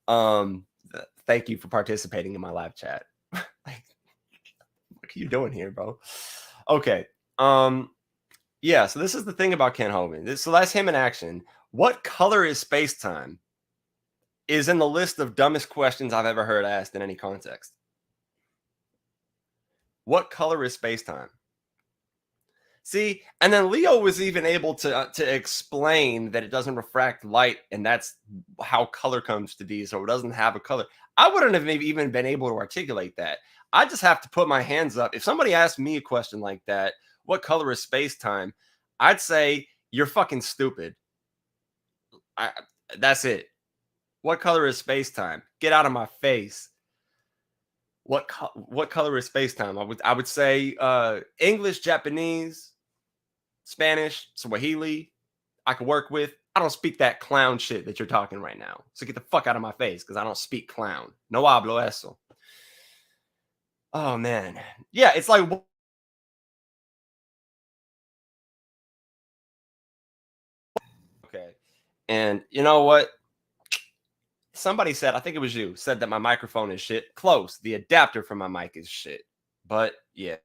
Thank you for participating in my live chat. Like, what are you doing here, bro? Okay. Yeah, so this is the thing about Ken Hovind. So that's him in action. What color is space-time? Is in the list of dumbest questions I've ever heard asked in any context. What color is space-time? See, and then Leo was even able to explain that it doesn't refract light, and that's how color comes to be, so it doesn't have a color. I wouldn't have even been able to articulate that. I just have to put my hands up. If somebody asked me a question like that, what color is space-time? I'd say, you're fucking stupid. That's it. What color is space-time? Get out of my face. What color is space-time? I would say English, Japanese, Spanish, Swahili, I can work with. I don't speak that clown shit that you're talking right now. So get the fuck out of my face because I don't speak clown. No hablo eso. Oh, man. Yeah, it's like... Okay. And you know what? Somebody said, I think it was you, said that my microphone is shit. Close. The adapter for my mic is shit. But yeah.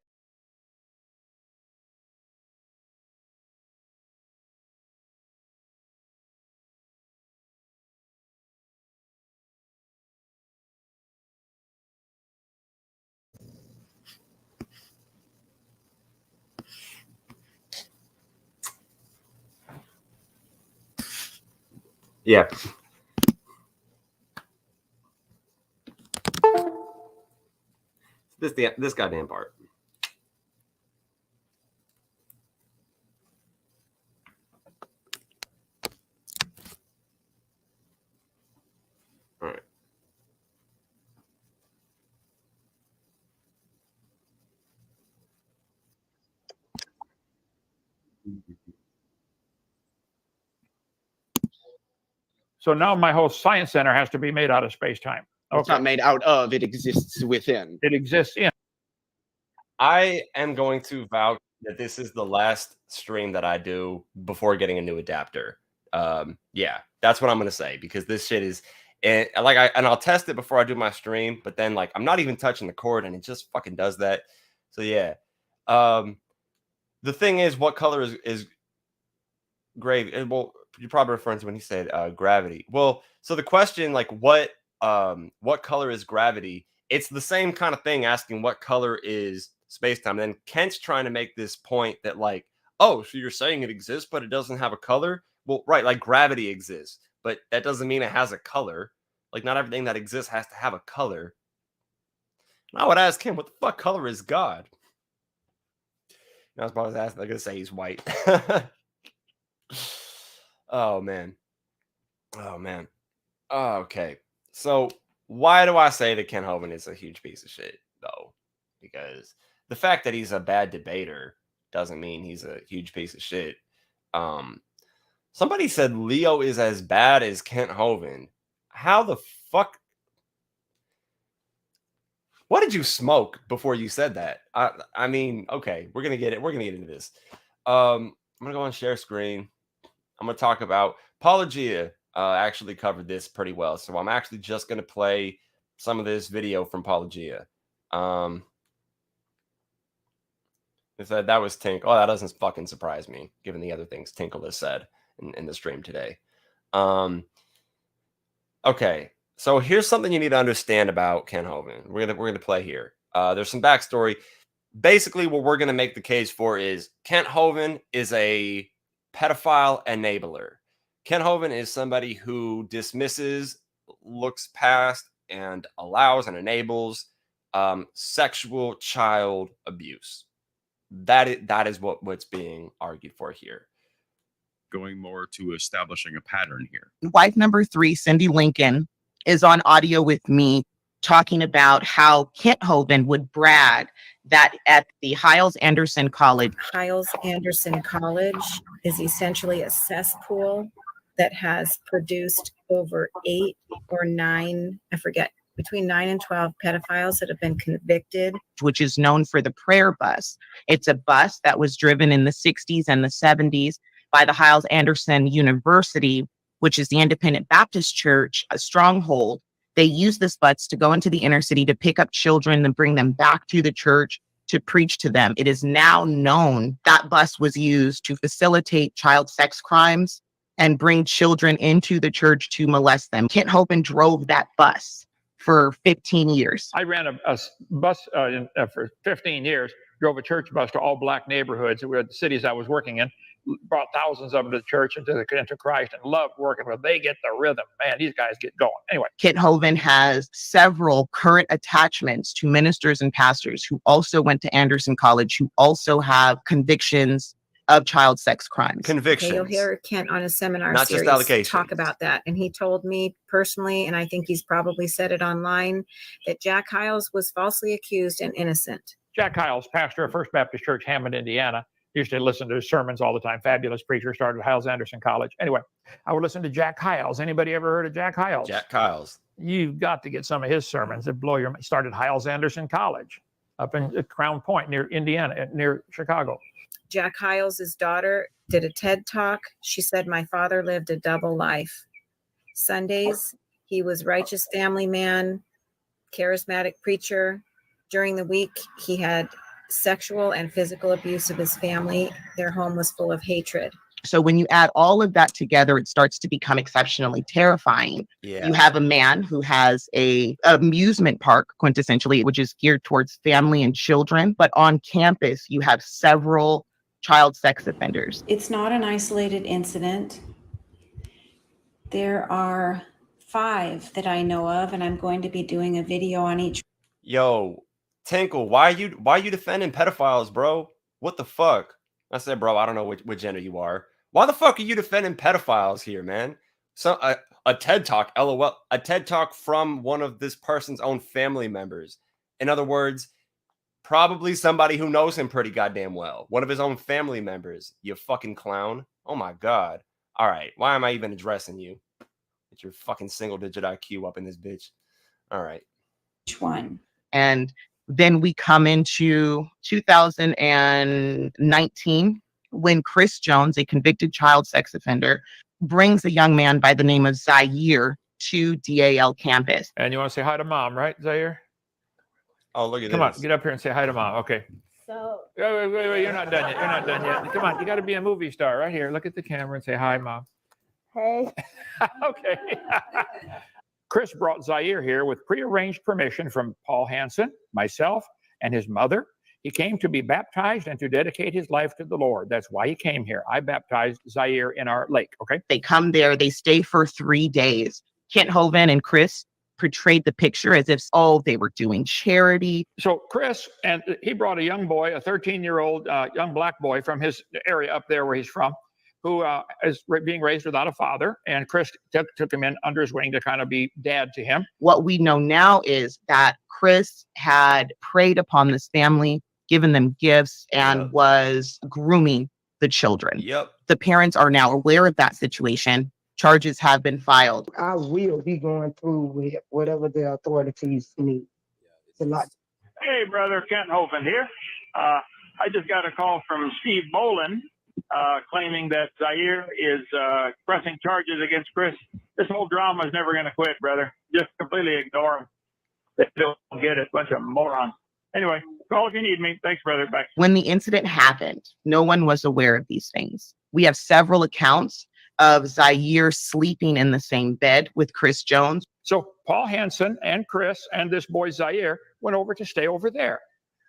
Yeah. This goddamn part. All right. So now my whole science center has to be made out of space-time. It's not made out of, it exists within. It exists in. I am going to vouch that this is the last stream that I do before getting a new adapter. Yeah, that's what I'm gonna say because this shit is, and I'll test it before I do my stream, but then like I'm not even touching the cord and it just fucking does that. So yeah, the thing is, what color is gravy? Well, you're probably referring to when he said gravity. Well, so the question like what color is gravity? It's the same kind of thing asking what color is space-time. Then Kent's trying to make this point that like, oh, so you're saying it exists, but it doesn't have a color? Well, right, like gravity exists, but that doesn't mean it has a color. Like not everything that exists has to have a color. And I would ask him, what the fuck color is God? And I was about to ask, I'm gonna say he's white. Oh man. Oh man. Okay. So why do I say that Ken Hovind is a huge piece of shit, though? Because the fact that he's a bad debater doesn't mean he's a huge piece of shit. Somebody said Leo is as bad as Kent Hovind. How the fuck? What did you smoke before you said that? I mean, okay, we're gonna get it. We're gonna get into this. I'm gonna go on share screen. I'm gonna talk about Apologia. Actually covered this pretty well, so I'm actually just gonna play some of this video from Apologia. That was Tink. Oh, that doesn't fucking surprise me, given the other things Tinkle has said in the stream today. Okay, so here's something you need to understand about Ken Hovind. We're gonna play here. There's some backstory. Basically, what we're gonna make the case for is Kent Hovind is a pedophile enabler. Ken Hovind is somebody who dismisses, looks past, and allows and enables sexual child abuse. That is what's being argued for here. Going more to establishing a pattern here. Wife number 3, Cindy Lincoln, is on audio with me talking about how Kent Hovind would brag that at the Hiles-Anderson College. Hiles-Anderson College is essentially a cesspool that has produced over 8 or 9, I forget, between 9 and 12 pedophiles that have been convicted. Which is known for the prayer bus. It's a bus that was driven in the 60s and the 70s by the Hiles-Anderson University, which is the Independent Baptist Church, a stronghold. They use this bus to go into the inner city to pick up children and bring them back to the church to preach to them. It is now known that bus was used to facilitate child sex crimes and bring children into the church to molest them. Kent Hovind drove that bus for 15 years. I ran a bus for 15 years, drove a church bus to all black neighborhoods where the cities I was working in, brought thousands of them to the church and into Christ, and loved working with them. They get the rhythm. Man, these guys get going. Anyway. Kent Hovind has several current attachments to ministers and pastors who also went to Anderson College, who also have convictions of child sex crimes. Convictions. Okay, you'll hear Kent on a seminar Not just series allegations. talk about that. And he told me personally, and I think he's probably said it online, that Jack Hiles was falsely accused and innocent. Jack Hiles, pastor of First Baptist Church, Hammond, Indiana, used to listen to his sermons all the time. Fabulous preacher, started at Hiles-Anderson College. Anyway, I would listen to Jack Hiles. Anybody ever heard of Jack Hiles? Jack Hiles. You've got to get some of his sermons that blow your mind. Started Hiles-Anderson College up in Crown Point near Indiana, near Chicago. Jack Hiles' daughter did a TED Talk. She said, "My father lived a double life. Sundays, he was righteous family man, charismatic preacher. During the week, he had sexual and physical abuse of his family. Their home was full of hatred." So when you add all of that together, it starts to become exceptionally terrifying. Yeah. You have a man who has a amusement park, quintessentially, which is geared towards family and children. But on campus, you have several child sex offenders. It's not an isolated incident. There are 5 that I know of, and I'm going to be doing a video on each. Yo, Tinkle, why are you defending pedophiles, bro? What the fuck? I said, bro, I don't know what gender you are. Why the fuck are you defending pedophiles here, man? So a TED Talk, LOL, a TED Talk from one of this person's own family members. In other words, probably somebody who knows him pretty goddamn well. One of his own family members, you fucking clown. Oh my God. All right, why am I even addressing you? Get your fucking single-digit IQ up in this bitch. All right. Each one. And then we come into 2019 when Chris Jones, a convicted child sex offender, brings a young man by the name of Zaire to DAL campus. And you want to say hi to mom, right, Zaire? Oh, look at Come this. on, get up here and say hi to mom. Okay. So Wait, you're not done yet. You're not done yet. Come on, you got to be a movie star right here. Look at the camera and say hi, mom. hey. Okay. Chris brought Zaire here with prearranged permission from Paul Hansen, myself, and his mother. He came to be baptized and to dedicate his life to the Lord. That's why he came here. I baptized Zaire in our lake, okay? They come there, they stay for 3 days. Kent Hovind and Chris portrayed the picture as if, they were doing charity. So Chris, and he brought a young boy, a 13-year-old young black boy from his area up there where he's from, who is being raised without a father. And Chris took him in under his wing to kind of be dad to him. What we know now is that Chris had preyed upon this family, given them gifts, and was grooming the children. Yep. The parents are now aware of that situation. Charges have been filed. I will be going through with whatever the authorities need. It's a lot. Hey, brother, Kent Hovind here. I just got a call from Steve Bolin claiming that Zaire is pressing charges against Chris. This whole drama is never going to quit, brother. Just completely ignore them. They don't get it. Bunch of morons. Anyway, call if you need me. Thanks, brother. Bye. When the incident happened, no one was aware of these things. We have several accounts of Zaire sleeping in the same bed with Chris Jones. So Paul Hansen and Chris and this boy Zaire went over to stay over there.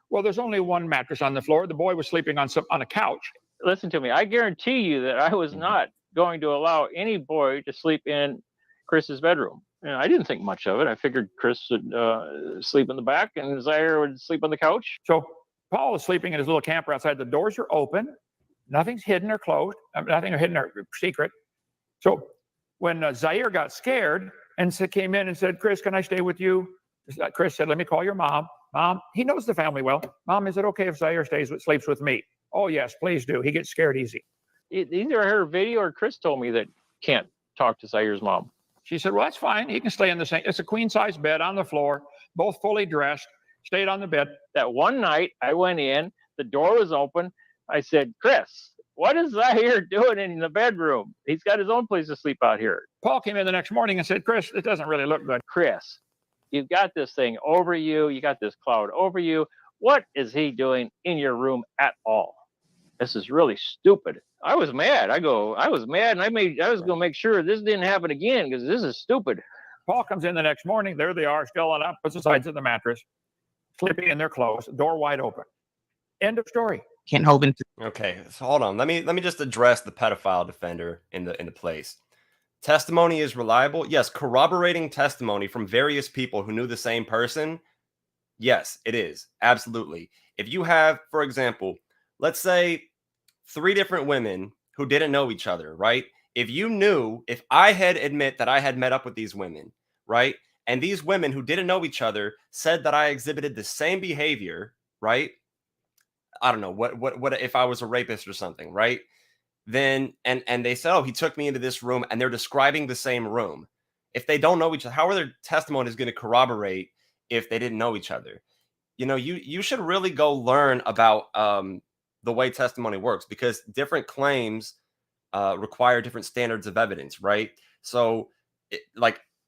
Well, there's only one mattress on the floor. The boy was sleeping on a couch. Listen to me. I guarantee you that I was not going to allow any boy to sleep in Chris's bedroom. And I didn't think much of it. I figured Chris would sleep in the back and Zaire would sleep on the couch. So Paul is sleeping in his little camper outside. The doors are open. Nothing's hidden or closed. Nothing hidden or secret. So when Zaire got scared and came in and said, Chris, can I stay with you? Chris said, let me call your mom. Mom, he knows the family well. Mom, is it okay if Zaire sleeps with me? Oh, yes, please do. He gets scared easy. Either I heard a video or Chris told me that can't talk to Zaire's mom. She said, well, that's fine. He can stay in the same. It's a queen-size bed on the floor, both fully dressed, stayed on the bed. That one night I went in, the door was open. I said, Chris, what is Zaire doing in the bedroom? He's got his own place to sleep out here. Paul came in the next morning and said, Chris, it doesn't really look good. Chris, you've got this thing over you. You got this cloud over you. What is he doing in your room at all? This is really stupid. I was mad. I was mad, and I was going to make sure this didn't happen again because this is stupid. Paul comes in the next morning. There they are, still on opposite sides of the mattress, sleeping in their clothes, door wide open. End of story. Kent Hovind. Okay, so hold on. Let me just address the pedophile defender in the place. Testimony is reliable. Yes, corroborating testimony from various people who knew the same person. Yes, it is. Absolutely. If you have, for example, let's say 3 different women who didn't know each other, right? If I had admit that I had met up with these women, right? And these women who didn't know each other said that I exhibited the same behavior, right? I don't know what if I was a rapist or something, right? Then and they said, oh, he took me into this room, and they're describing the same room. If they don't know each other, how are their testimonies going to corroborate if they didn't know each other? You know, you should really go learn about the way testimony works, because different claims require different standards of evidence, right? So,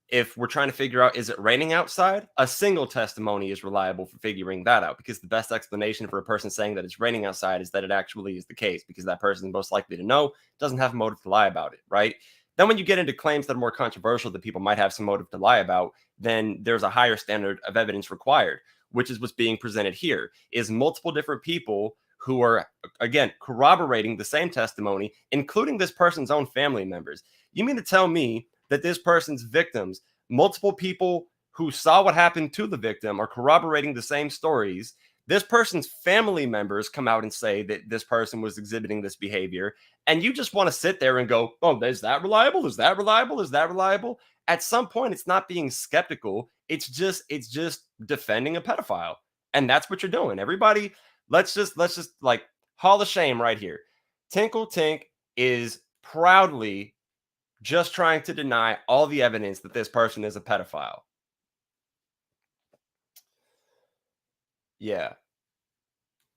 if we're trying to figure out, is it raining outside? A single testimony is reliable for figuring that out, because the best explanation for a person saying that it's raining outside is that it actually is the case, because that person is most likely to know, doesn't have a motive to lie about it, right? Then when you get into claims that are more controversial, that people might have some motive to lie about, then there's a higher standard of evidence required, which is what's being presented here, is multiple different people who are, again, corroborating the same testimony, including this person's own family members. You mean to tell me that this person's victims, multiple people who saw what happened to the victim, are corroborating the same stories? This person's family members come out and say that this person was exhibiting this behavior, and you just want to sit there and go, oh, is that reliable? Is that reliable? Is that reliable? At some point, it's not being skeptical. It's just defending a pedophile. And that's what you're doing. Everybody, let's just like hall of shame right here. Tinkle Tink is proudly just trying to deny all the evidence that this person is a pedophile. Yeah.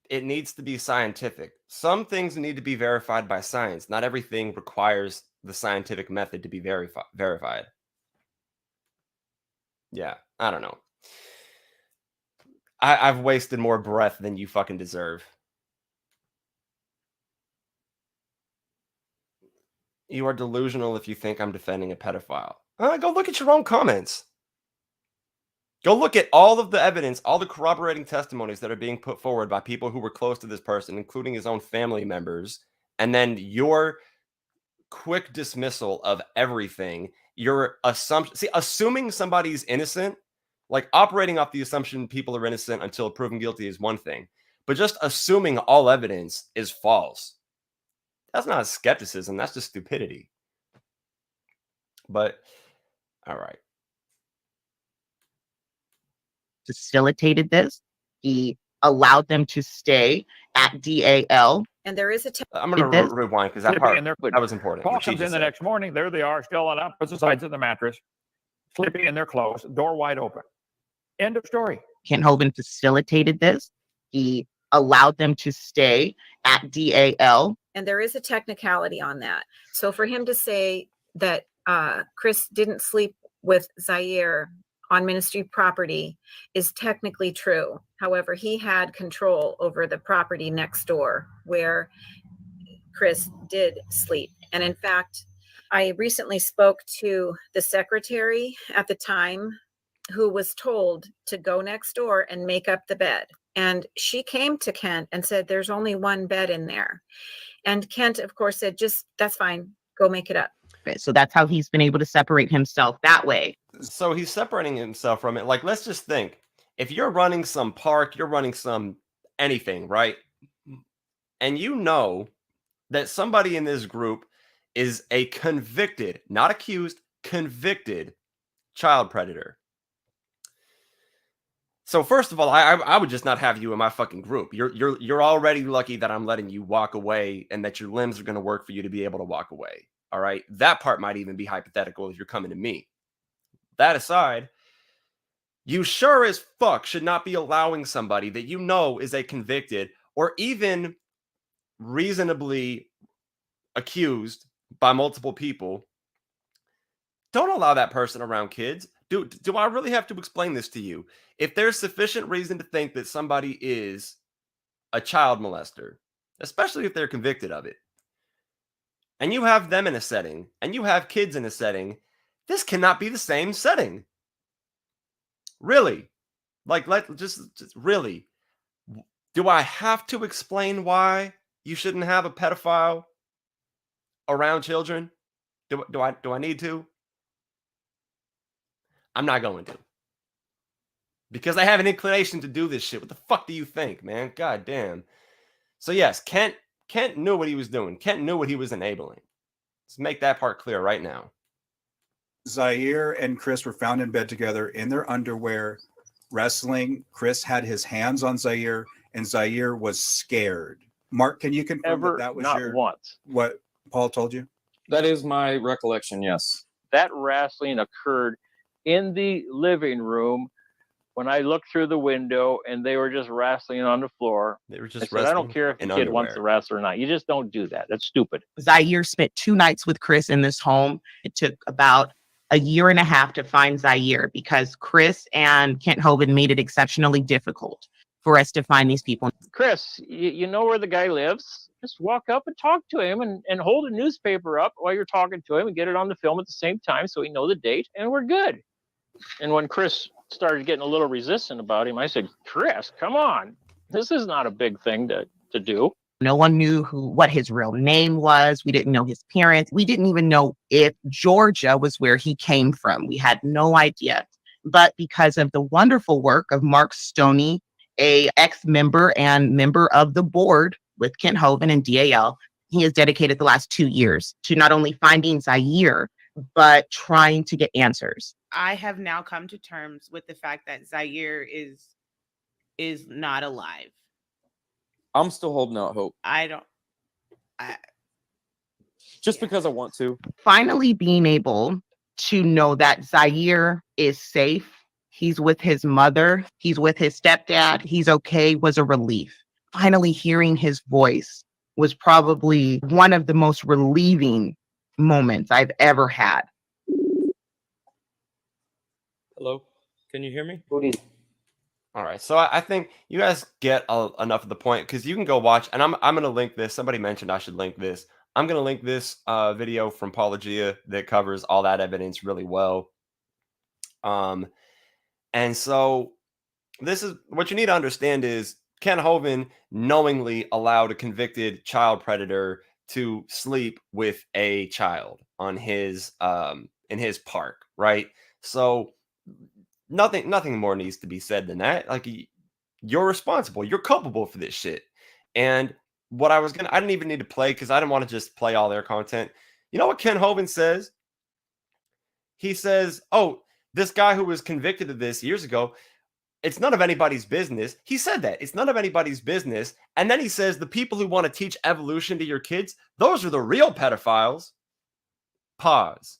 It needs to be scientific. Some things need to be verified by science. Not everything requires the scientific method to be verified. Yeah, I don't know. I've wasted more breath than you fucking deserve. You are delusional if you think I'm defending a pedophile. Go look at your own comments. Go look at all of the evidence, all the corroborating testimonies that are being put forward by people who were close to this person, including his own family members, and then your quick dismissal of everything, your assumption. See, assuming somebody's innocent, like operating off the assumption people are innocent until proven guilty, is one thing, but just assuming all evidence is false. That's not skepticism. That's just stupidity. But, all right. Facilitated this. He allowed them to stay at DAL. And there is a I'm going to rewind because that part, that was important. Paul comes in the next morning. There they are, still on opposite sides of the mattress, sleeping in their clothes, door wide open. End of story. Kent Hovind facilitated this. He allowed them to stay at DAL. And there is a technicality on that. So for him to say that Chris didn't sleep with Zaire on ministry property is technically true. However, he had control over the property next door where Chris did sleep. And in fact, I recently spoke to the secretary at the time who was told to go next door and make up the bed. And she came to Kent and said, there's only one bed in there. And Kent, of course, said, just, that's fine, go make it up. So that's how he's been able to separate himself that way. So he's separating himself from it. Like, let's just think, if you're running some park, you're running some anything, right? And you know that somebody in this group is a convicted, not accused, convicted child predator. So first of all, I would just not have you in my fucking group. You're already lucky that I'm letting you walk away and that your limbs are going to work for you to be able to walk away. All right. That part might even be hypothetical if you're coming to me. That aside, you sure as fuck should not be allowing somebody that you know is a convicted or even reasonably accused by multiple people. Don't allow that person around kids. Do I really have to explain this to you? If there's sufficient reason to think that somebody is a child molester, especially if they're convicted of it, and you have them in a setting, and you have kids in a setting, this cannot be the same setting. Really? Like, just really. Do I have to explain why you shouldn't have a pedophile around children? Do I need to? I'm not going to. Because I have an inclination to do this shit. What the fuck do you think, man? God damn. So yes, Kent knew what he was doing. Kent knew what he was enabling. Let's make that part clear right now. Zaire and Chris were found in bed together in their underwear, wrestling. Chris had his hands on Zaire, and Zaire was scared. Mark, can you confirm that was not once. What Paul told you? That is my recollection, yes. That wrestling occurred in the living room when I looked through the window and they were just wrestling on the floor. They were just wrestling. I don't care if the kid wants to wrestle or not. You just don't do that. That's stupid. Zaire spent 2 nights with Chris in this home. It took about a year and a half to find Zaire because Chris and Kent Hovind made it exceptionally difficult for us to find these people. Chris, you know where the guy lives? Just walk up and talk to him and hold a newspaper up while you're talking to him and get it on the film at the same time so we know the date and we're good. And when Chris started getting a little resistant about him, I said, Chris, come on. This is not a big thing to do. No one knew what his real name was. We didn't know his parents. We didn't even know if Georgia was where he came from. We had no idea. But because of the wonderful work of Mark Stoney, a ex-member and member of the board with Kent Hovind and DAL, he has dedicated the last 2 years to not only finding Zaire, but trying to get answers. I have now come to terms with the fact that Zaire is not alive. I'm still holding out hope. Because I want to. Finally being able to know that Zaire is safe. He's with his mother. He's with his stepdad. He's okay was a relief. Finally hearing his voice was probably one of the most relieving moments I've ever had. Hello, can you hear me? All right, so I think you guys get enough of the point because you can go watch, and I'm going to link this. Somebody mentioned I should link this. I'm going to link this video from Paulogia that covers all that evidence really well. And so this is what you need to understand is Kent Hovind knowingly allowed a convicted child predator to sleep with a child on his in his park, right? So nothing more needs to be said than that. Like, you're responsible, you're culpable for this shit. And what I didn't even need to play because I didn't want to just play all their content. You know what Kent Hovind says? He says, oh, this guy who was convicted of this years ago, it's none of anybody's business. He said that. It's none of anybody's business. And then he says the people who want to teach evolution to your kids, those are the real pedophiles. Pause.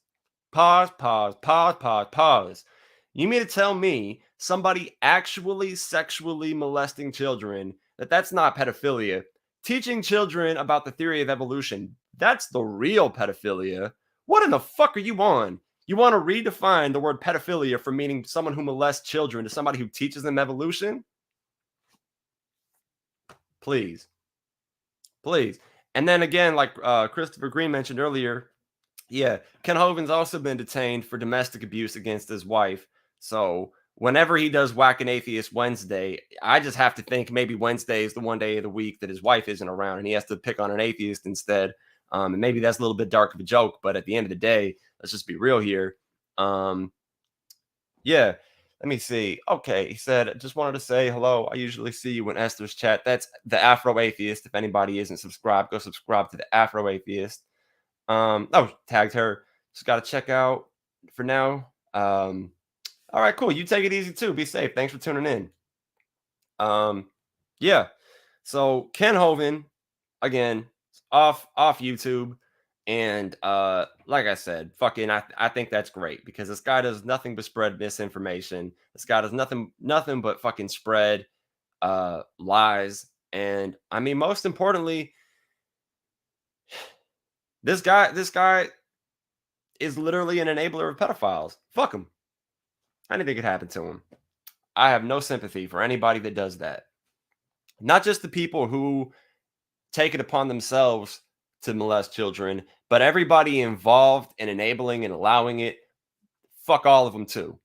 Pause, pause, pause, pause, pause. You mean to tell me somebody actually sexually molesting children, that's not pedophilia? Teaching children about the theory of evolution, that's the real pedophilia. What in the fuck are you on? You want to redefine the word pedophilia from meaning someone who molests children to somebody who teaches them evolution? Please. Please. And then again, like Christopher Green mentioned earlier, yeah, Ken Hovind's also been detained for domestic abuse against his wife. So whenever he does Whack an Atheist Wednesday, I just have to think maybe Wednesday is the one day of the week that his wife isn't around and he has to pick on an atheist instead. And maybe that's a little bit dark of a joke, but at the end of the day, let's just be real here. Yeah, let me see. Okay, he said, just wanted to say hello. I usually see you in Esther's chat. That's the Afro Atheist. If anybody isn't subscribed, go subscribe to the Afro Atheist. Oh, tagged her. Just got to check out for now. All right, cool. You take it easy too. Be safe. Thanks for tuning in. Yeah. So Ken Hovind, again, off YouTube. And like I said, fucking I think that's great because this guy does nothing but spread misinformation. This guy does nothing but fucking spread lies. And I mean, most importantly, this guy is literally an enabler of pedophiles. Fuck him. Anything could happen to him. I have no sympathy for anybody that does that. Not just the people who take it upon themselves to molest children, but everybody involved in enabling and allowing it. Fuck all of them too.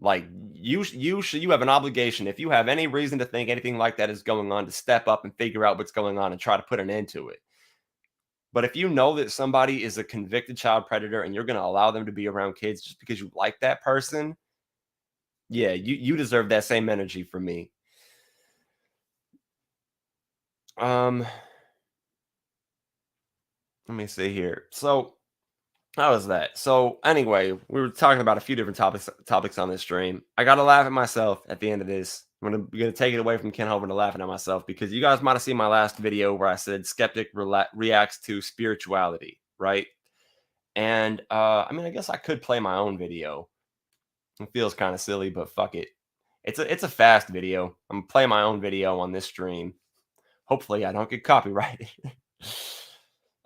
Like you have an obligation, if you have any reason to think anything like that is going on, to step up and figure out what's going on and try to put an end to it. But if you know that somebody is a convicted child predator and you're going to allow them to be around kids just because you like that person, yeah, you deserve that same energy from me. Let me see here. So how was that? So anyway, we were talking about a few different topics on this stream. I got to laugh at myself at the end of this. I'm gonna take it away from Ken Hovind to laughing at myself because you guys might have seen my last video where I said Skeptic reacts to spirituality, right? And I mean, I guess I could play my own video. It feels kind of silly, but fuck it. It's a fast video. I'm gonna play my own video on this stream. Hopefully, I don't get copyrighted.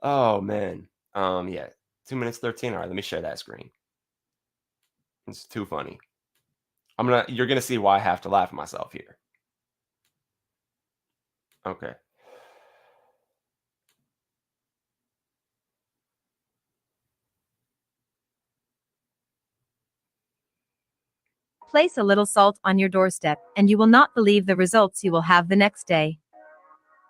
Oh man. Yeah. 2 minutes 13. All right, let me share that screen. It's too funny. You're gonna see why I have to laugh at myself here. Okay. Place a little salt on your doorstep, and you will not believe the results you will have the next day.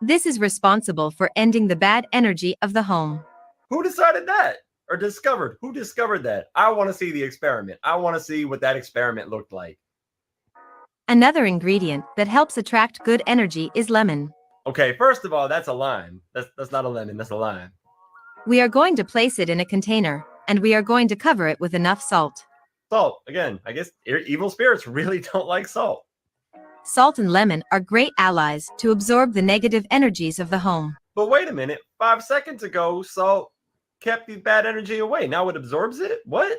This is responsible for ending the bad energy of the home. Who decided that? Or discovered? Who discovered that? I want to see the experiment. I want to see what that experiment looked like. Another ingredient that helps attract good energy is lemon. Okay, first of all, that's a lime. That's not a lemon, that's a lime. We are going to place it in a container, and we are going to cover it with enough salt. Salt, again, I guess evil spirits really don't like salt. Salt and lemon are great allies to absorb the negative energies of the home. But wait a minute, 5 seconds ago, salt kept the bad energy away. Now it absorbs it? What?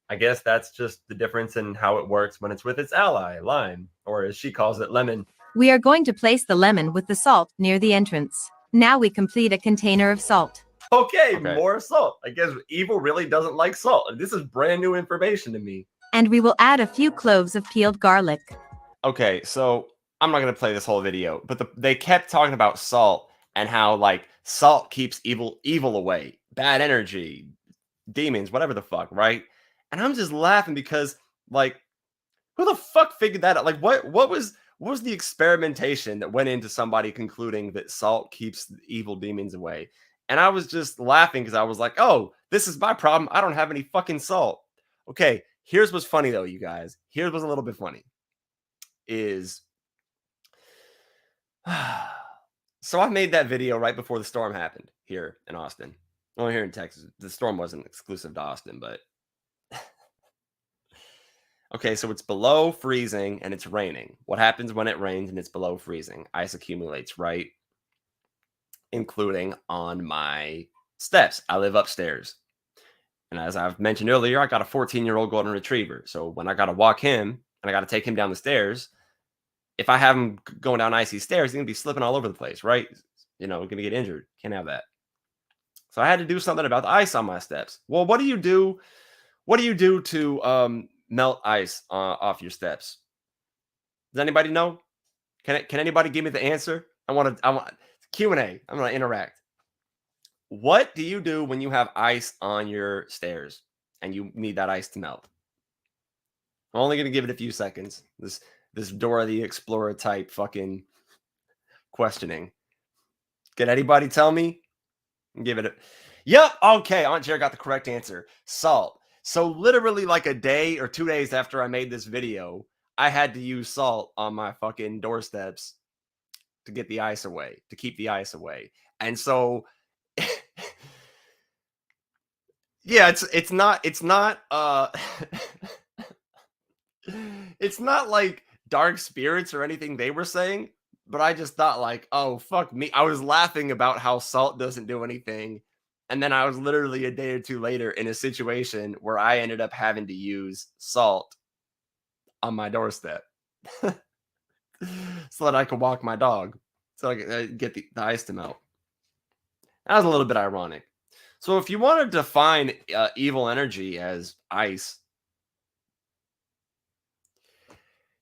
I guess that's just the difference in how it works when it's with its ally, lime, or as she calls it, lemon. We are going to place the lemon with the salt near the entrance. Now we complete a container of salt. Okay, more salt. I guess evil really doesn't like salt. This is brand new information to me. And we will add a few cloves of peeled garlic. Okay, so I'm not going to play this whole video, but they kept talking about salt and how, like, salt keeps evil away. Bad energy, demons, whatever the fuck, right? And I'm just laughing because, like, who the fuck figured that out? Like, what was the experimentation that went into somebody concluding that salt keeps evil demons away? And I was just laughing because I was like, oh, this is my problem. I don't have any fucking salt. Okay, here's what's funny, though, you guys. Here's what's a little bit funny. So I made that video right before the storm happened here in Austin. Well, here in Texas. The storm wasn't exclusive to Austin, but... Okay, so it's below freezing and it's raining. What happens when it rains and it's below freezing? Ice accumulates, right? Including on my steps. I live upstairs. And as I've mentioned earlier, I got a 14-year-old golden retriever. So when I got to walk him and I got to take him down the stairs, if I have him going down icy stairs, he's going to be slipping all over the place, right? You know, going to get injured. Can't have that. So I had to do something about the ice on my steps. Well, what do you do? What do you do to melt ice off your steps? Does anybody know? Can anybody give me the answer? I want Q&A. I'm going to interact. What do you do when you have ice on your stairs and you need that ice to melt? I'm only going to give it a few seconds. This Dora the Explorer type fucking questioning. Can anybody tell me? Give it a... Yep. Okay. Aunt Jer got the correct answer. Salt. So literally like a day or 2 days after I made this video, I had to use salt on my fucking doorsteps to get the ice away, to keep the ice away. And so yeah, it's not it's not like dark spirits or anything they were saying, but I just thought like, oh fuck me. I was laughing about how salt doesn't do anything. And then I was literally a day or two later in a situation where I ended up having to use salt on my doorstep so that I could walk my dog, so I could get the ice to melt. That was a little bit ironic. So if you want to define evil energy as ice,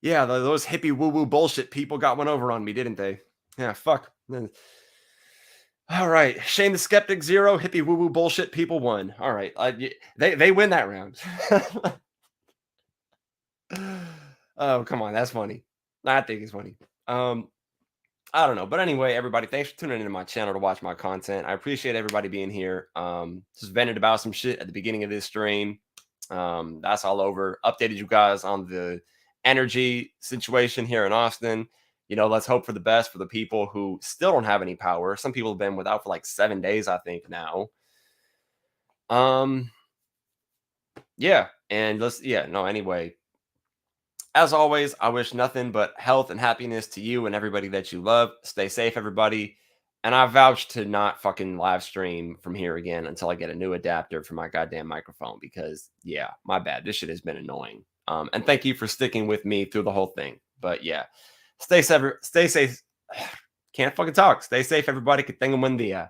yeah, those hippie woo-woo bullshit people got one over on me, didn't they? Yeah, fuck. All right, Shane the Skeptic 0, hippie woo-woo bullshit people 1. All right, they win that round. Oh, come on, that's funny. I think it's funny. I don't know, but anyway, everybody, thanks for tuning into my channel to watch my content. I appreciate everybody being here. Just vented about some shit at the beginning of this stream. That's all over. Updated you guys on the energy situation here in Austin. You know, let's hope for the best for the people who still don't have any power. Some people have been without for like 7 days, I think now. Yeah, and anyway. As always, I wish nothing but health and happiness to you and everybody that you love. Stay safe, everybody. And I vouch to not fucking live stream from here again until I get a new adapter for my goddamn microphone because, yeah, my bad. This shit has been annoying. And thank you for sticking with me through the whole thing. But, yeah, stay safe. Can't fucking talk. Stay safe, everybody. Que tengan buen día.